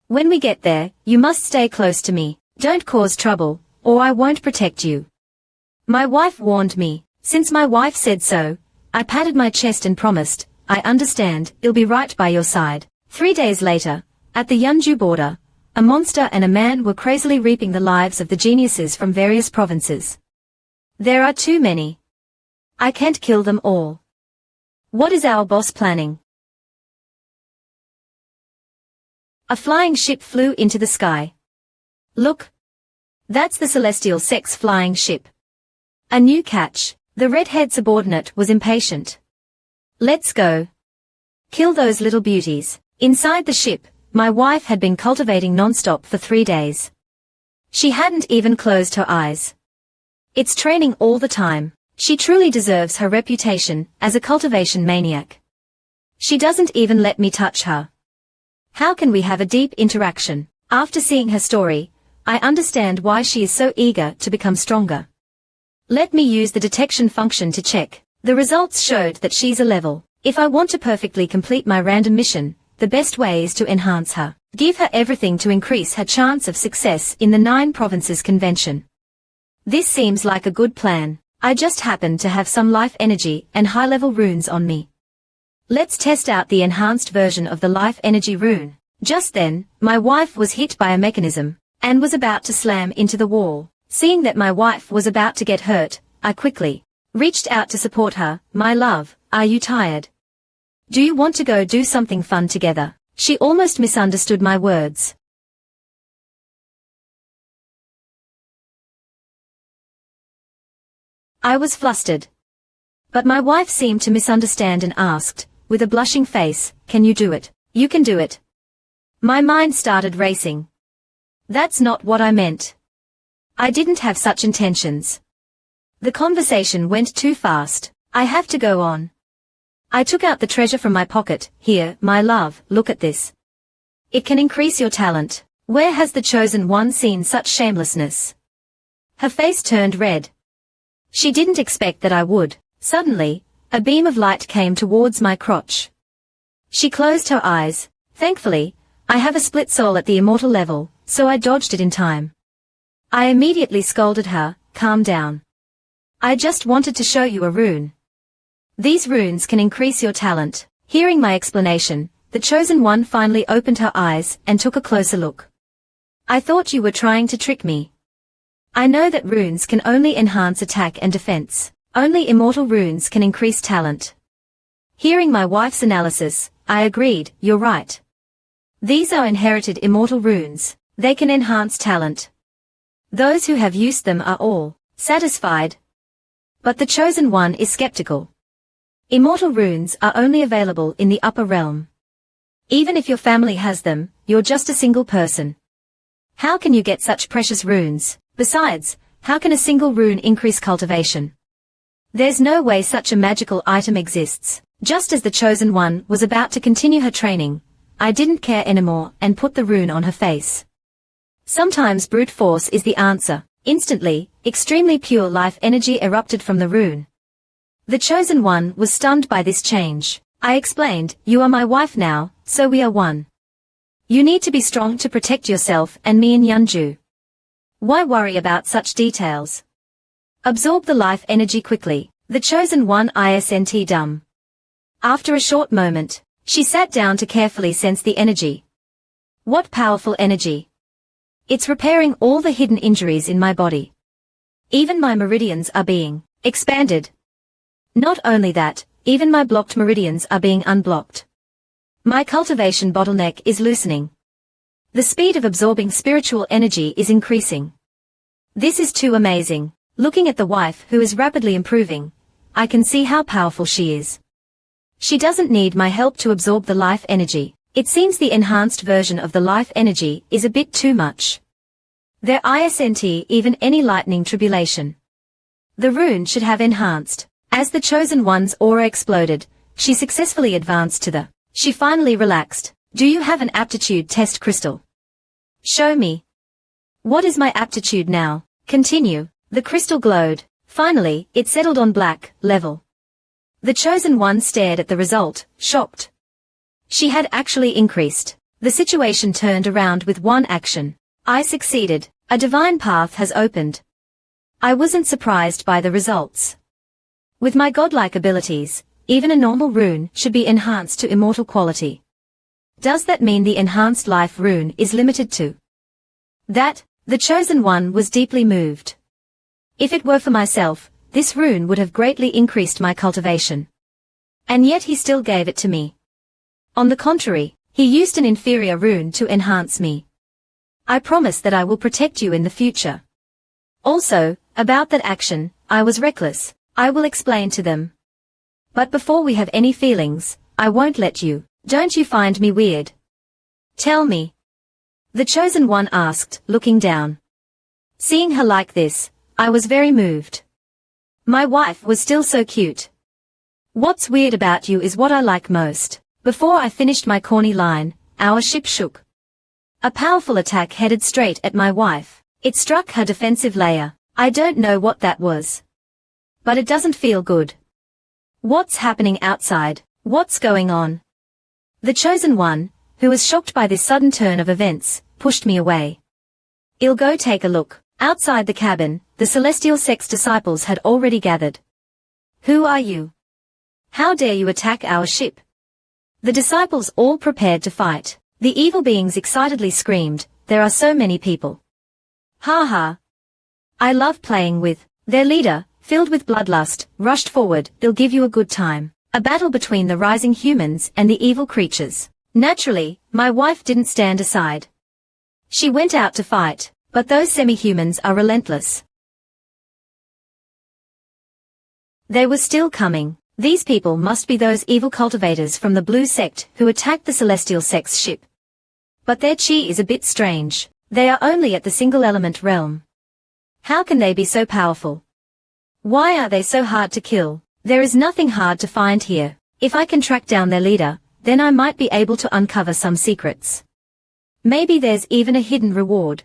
When we get there, you must stay close to me. Don't cause trouble, or I won't protect you. My wife warned me. Since my wife said so, I patted my chest and promised, I understand, I'll be right by your side. 3 days later, at the Yanju border, a monster and a man were crazily reaping the lives of the geniuses from various provinces. There are too many. I can't kill them all. What is our boss planning? A flying ship flew into the sky. Look. That's the celestial sex flying ship. A new catch. The redhead subordinate was impatient. Let's go. Kill those little beauties. Inside the ship, my wife had been cultivating non-stop for 3 days. She hadn't even closed her eyes. It's training all the time. She truly deserves her reputation as a cultivation maniac. She doesn't even let me touch her. How can we have a deep interaction? After seeing her story, I understand why she is so eager to become stronger. Let me use the detection function to check. The results showed that she's a level. If I want to perfectly complete my random mission, the best way is to enhance her. Give her everything to increase her chance of success in the 9 provinces convention. This seems like a good plan. I just happen to have some life energy and high-level runes on me. Let's test out the enhanced version of the life energy rune. Just then, my wife was hit by a mechanism, and was about to slam into the wall. Seeing that my wife was about to get hurt, I quickly reached out to support her. My love, are you tired? Do you want to go do something fun together? She almost misunderstood my words. I was flustered. But my wife seemed to misunderstand and asked, with a blushing face, can you do it? You can do it. My mind started racing. That's not what I meant. I didn't have such intentions. The conversation went too fast. I have to go on. I took out the treasure from my pocket. Here, my love, look at this. It can increase your talent. Where has the chosen one seen such shamelessness? Her face turned red. She didn't expect that I would. Suddenly, a beam of light came towards my crotch. She closed her eyes. Thankfully, I have a split soul at the immortal level, so I dodged it in time. I immediately scolded her, calm down. I just wanted to show you a rune. These runes can increase your talent. Hearing my explanation, the chosen one finally opened her eyes and took a closer look. I thought you were trying to trick me. I know that runes can only enhance attack and defense. Only immortal runes can increase talent. Hearing my wife's analysis, I agreed, you're right. These are inherited immortal runes. They can enhance talent. Those who have used them are all satisfied. But the chosen one is skeptical. Immortal runes are only available in the upper realm. Even if your family has them, you're just a single person. How can you get such precious runes? Besides, how can a single rune increase cultivation? There's no way such a magical item exists. Just as the chosen one was about to continue her training, I didn't care anymore and put the rune on her face. Sometimes brute force is the answer. Instantly, extremely pure life energy erupted from the rune. The chosen one was stunned by this change. I explained, you are my wife now, so we are one. You need to be strong to protect yourself and me in Yanju. Why worry about such details? Absorb the life energy quickly. The chosen one isn't dumb. After a short moment, she sat down to carefully sense the energy. What powerful energy! It's repairing all the hidden injuries in my body. Even my meridians are being expanded. Not only that, even my blocked meridians are being unblocked. My cultivation bottleneck is loosening. The speed of absorbing spiritual energy is increasing. This is too amazing. Looking at the wife who is rapidly improving, I can see how powerful she is. She doesn't need my help to absorb the life energy. It seems the enhanced version of the life energy is a bit too much. There isn't even any lightning tribulation. The rune should have enhanced. As the chosen one's aura exploded, she successfully advanced to the. She finally relaxed. Do you have an aptitude test crystal? Show me. What is my aptitude now? Continue. The crystal glowed. Finally, it settled on black level. The chosen one stared at the result, shocked. She had actually increased. The situation turned around with one action. I succeeded. A divine path has opened. I wasn't surprised by the results. With my godlike abilities, even a normal rune should be enhanced to immortal quality. Does that mean the enhanced life rune is limited to that? The chosen one was deeply moved. If it were for myself, this rune would have greatly increased my cultivation. And yet he still gave it to me. On the contrary, he used an inferior rune to enhance me. I promise that I will protect you in the future. Also, about that action, I was reckless. I will explain to them. But before we have any feelings, I won't let you. Don't you find me weird? Tell me. The chosen one asked, looking down. Seeing her like this, I was very moved. My wife was still so cute. What's weird about you is what I like most. Before I finished my corny line, our ship shook. A powerful attack headed straight at my wife. It struck her defensive layer. I don't know what that was. But it doesn't feel good. What's happening outside? What's going on? The chosen one, who was shocked by this sudden turn of events, pushed me away. I'll go take a look. Outside the cabin, the celestial sex disciples had already gathered. Who are you? How dare you attack our ship? The disciples all prepared to fight. The evil beings excitedly screamed, there are so many people. Ha ha. I love playing with. Their leader, filled with bloodlust, rushed forward, they'll give you a good time. A battle between the rising humans and the evil creatures. Naturally, my wife didn't stand aside. She went out to fight, but those semi-humans are relentless. They were still coming. These people must be those evil cultivators from the blue sect who attacked the celestial sex ship. But their chi is a bit strange. They are only at the single element realm. How can they be so powerful? Why are they so hard to kill? There is nothing hard to find here. If I can track down their leader, then I might be able to uncover some secrets. Maybe there's even a hidden reward.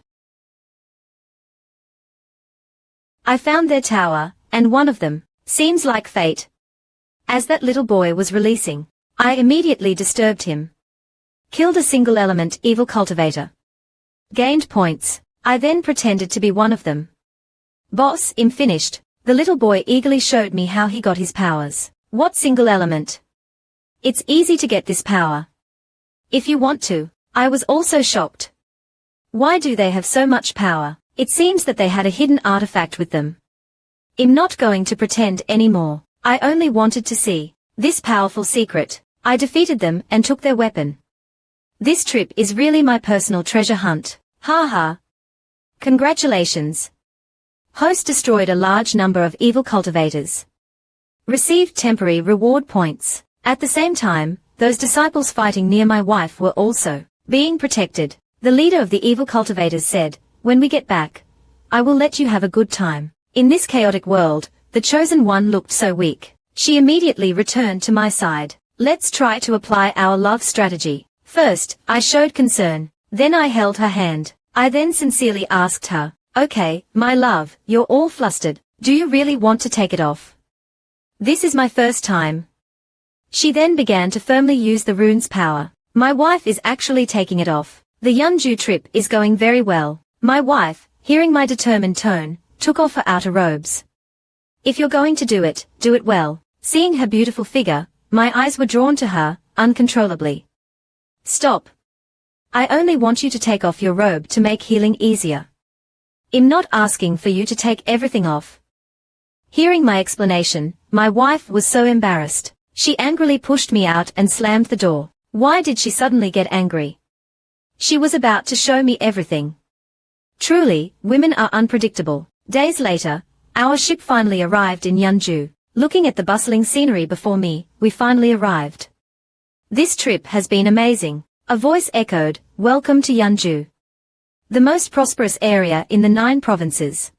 I found their tower, and one of them seems like fate. As that little boy was releasing, I immediately disturbed him. Killed a single element evil cultivator. Gained points. I then pretended to be one of them. Boss, I'm finished. The little boy eagerly showed me how he got his powers. What single element? It's easy to get this power. If you want to. I was also shocked. Why do they have so much power? It seems that they had a hidden artifact with them. I'm not going to pretend anymore. I only wanted to see this powerful secret. I defeated them and took their weapon. This trip is really my personal treasure hunt. Ha ha. Congratulations. Host destroyed a large number of evil cultivators. Received temporary reward points. At the same time, those disciples fighting near my wife were also being protected. The leader of the evil cultivators said, when we get back, I will let you have a good time. In this chaotic world, the chosen one looked so weak. She immediately returned to my side. Let's try to apply our love strategy. First, I showed concern. Then I held her hand. I then sincerely asked her, okay, my love, you're all flustered. Do you really want to take it off? This is my first time. She then began to firmly use the rune's power. My wife is actually taking it off. The Yeonju trip is going very well. My wife, hearing my determined tone, took off her outer robes. If you're going to do it well. Seeing her beautiful figure, my eyes were drawn to her, uncontrollably. Stop. I only want you to take off your robe to make healing easier. I'm not asking for you to take everything off. Hearing my explanation, my wife was so embarrassed. She angrily pushed me out and slammed the door. Why did she suddenly get angry? She was about to show me everything. Truly, women are unpredictable. Days later, our ship finally arrived in Yeonju. Looking at the bustling scenery before me, we finally arrived. This trip has been amazing. A voice echoed, welcome to Yeonju. The most prosperous area in the 9 provinces.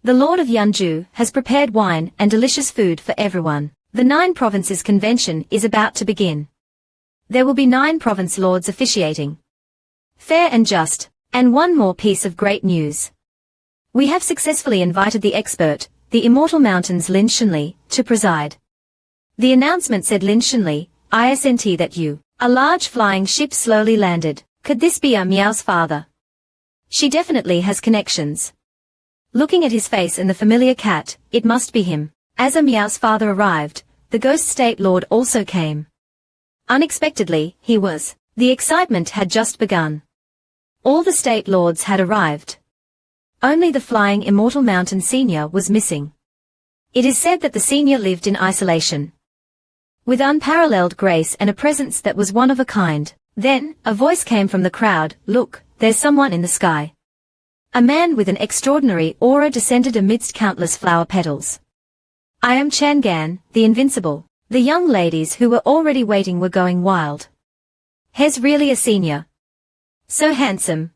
The Lord of Yeonju has prepared wine and delicious food for everyone. The 9 provinces convention is about to begin. There will be 9 province lords officiating. Fair and just. And one more piece of great news. We have successfully invited the expert, the Immortal Mountain's Lin Shenli, to preside. The announcement said Lin Shenli, ISNT that you. A large flying ship slowly landed. Could this be Meow's father? She definitely has connections. Looking at his face and the familiar cat, it must be him. As Meow's father arrived, the ghost state lord also came. Unexpectedly, he was. The excitement had just begun. All the state lords had arrived. Only the flying Immortal Mountain Senior was missing. It is said that the senior lived in isolation. With unparalleled grace and a presence that was one of a kind. Then, a voice came from the crowd, look, there's someone in the sky. A man with an extraordinary aura descended amidst countless flower petals. I am Changan, the Invincible. The young ladies who were already waiting were going wild. He's really a senior. So handsome.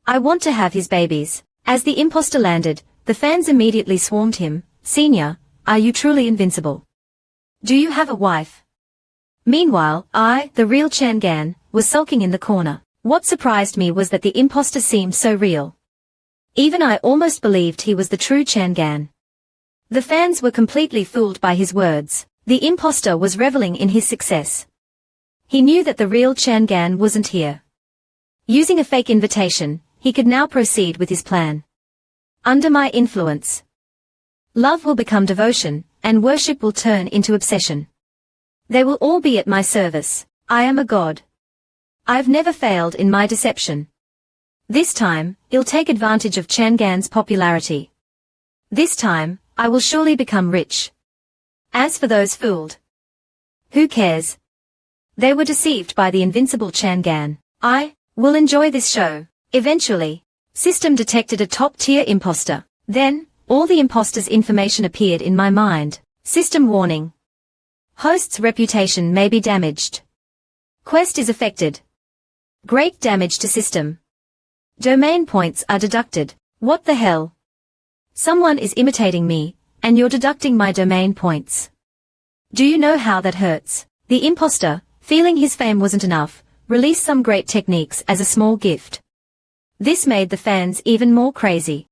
I want to have his babies. As the imposter landed, the fans immediately swarmed him. Senior, are you truly invincible? Do you have a wife? Meanwhile, I, the real Changan, was sulking in the corner. What surprised me was that the imposter seemed so real. Even I almost believed he was the true Changan. The fans were completely fooled by his words. The imposter was reveling in his success. He knew that the real Changan wasn't here. Using a fake invitation, he could now proceed with his plan. Under my influence, love will become devotion, and worship will turn into obsession. They will all be at my service. I am a god. I've never failed in my deception. This time, I'll take advantage of Changan's popularity. This time, I will surely become rich. As for those fooled, who cares? They were deceived by the invincible Changan. I will enjoy this show. Eventually, system detected a top-tier imposter. Then, all the imposter's information appeared in my mind. System warning. Host's reputation may be damaged. Quest is affected. Great damage to system. Domain points are deducted. What the hell? Someone is imitating me, and you're deducting my domain points. Do you know how that hurts? The imposter, feeling his fame wasn't enough, released some great techniques as a small gift. This made the fans even more crazy.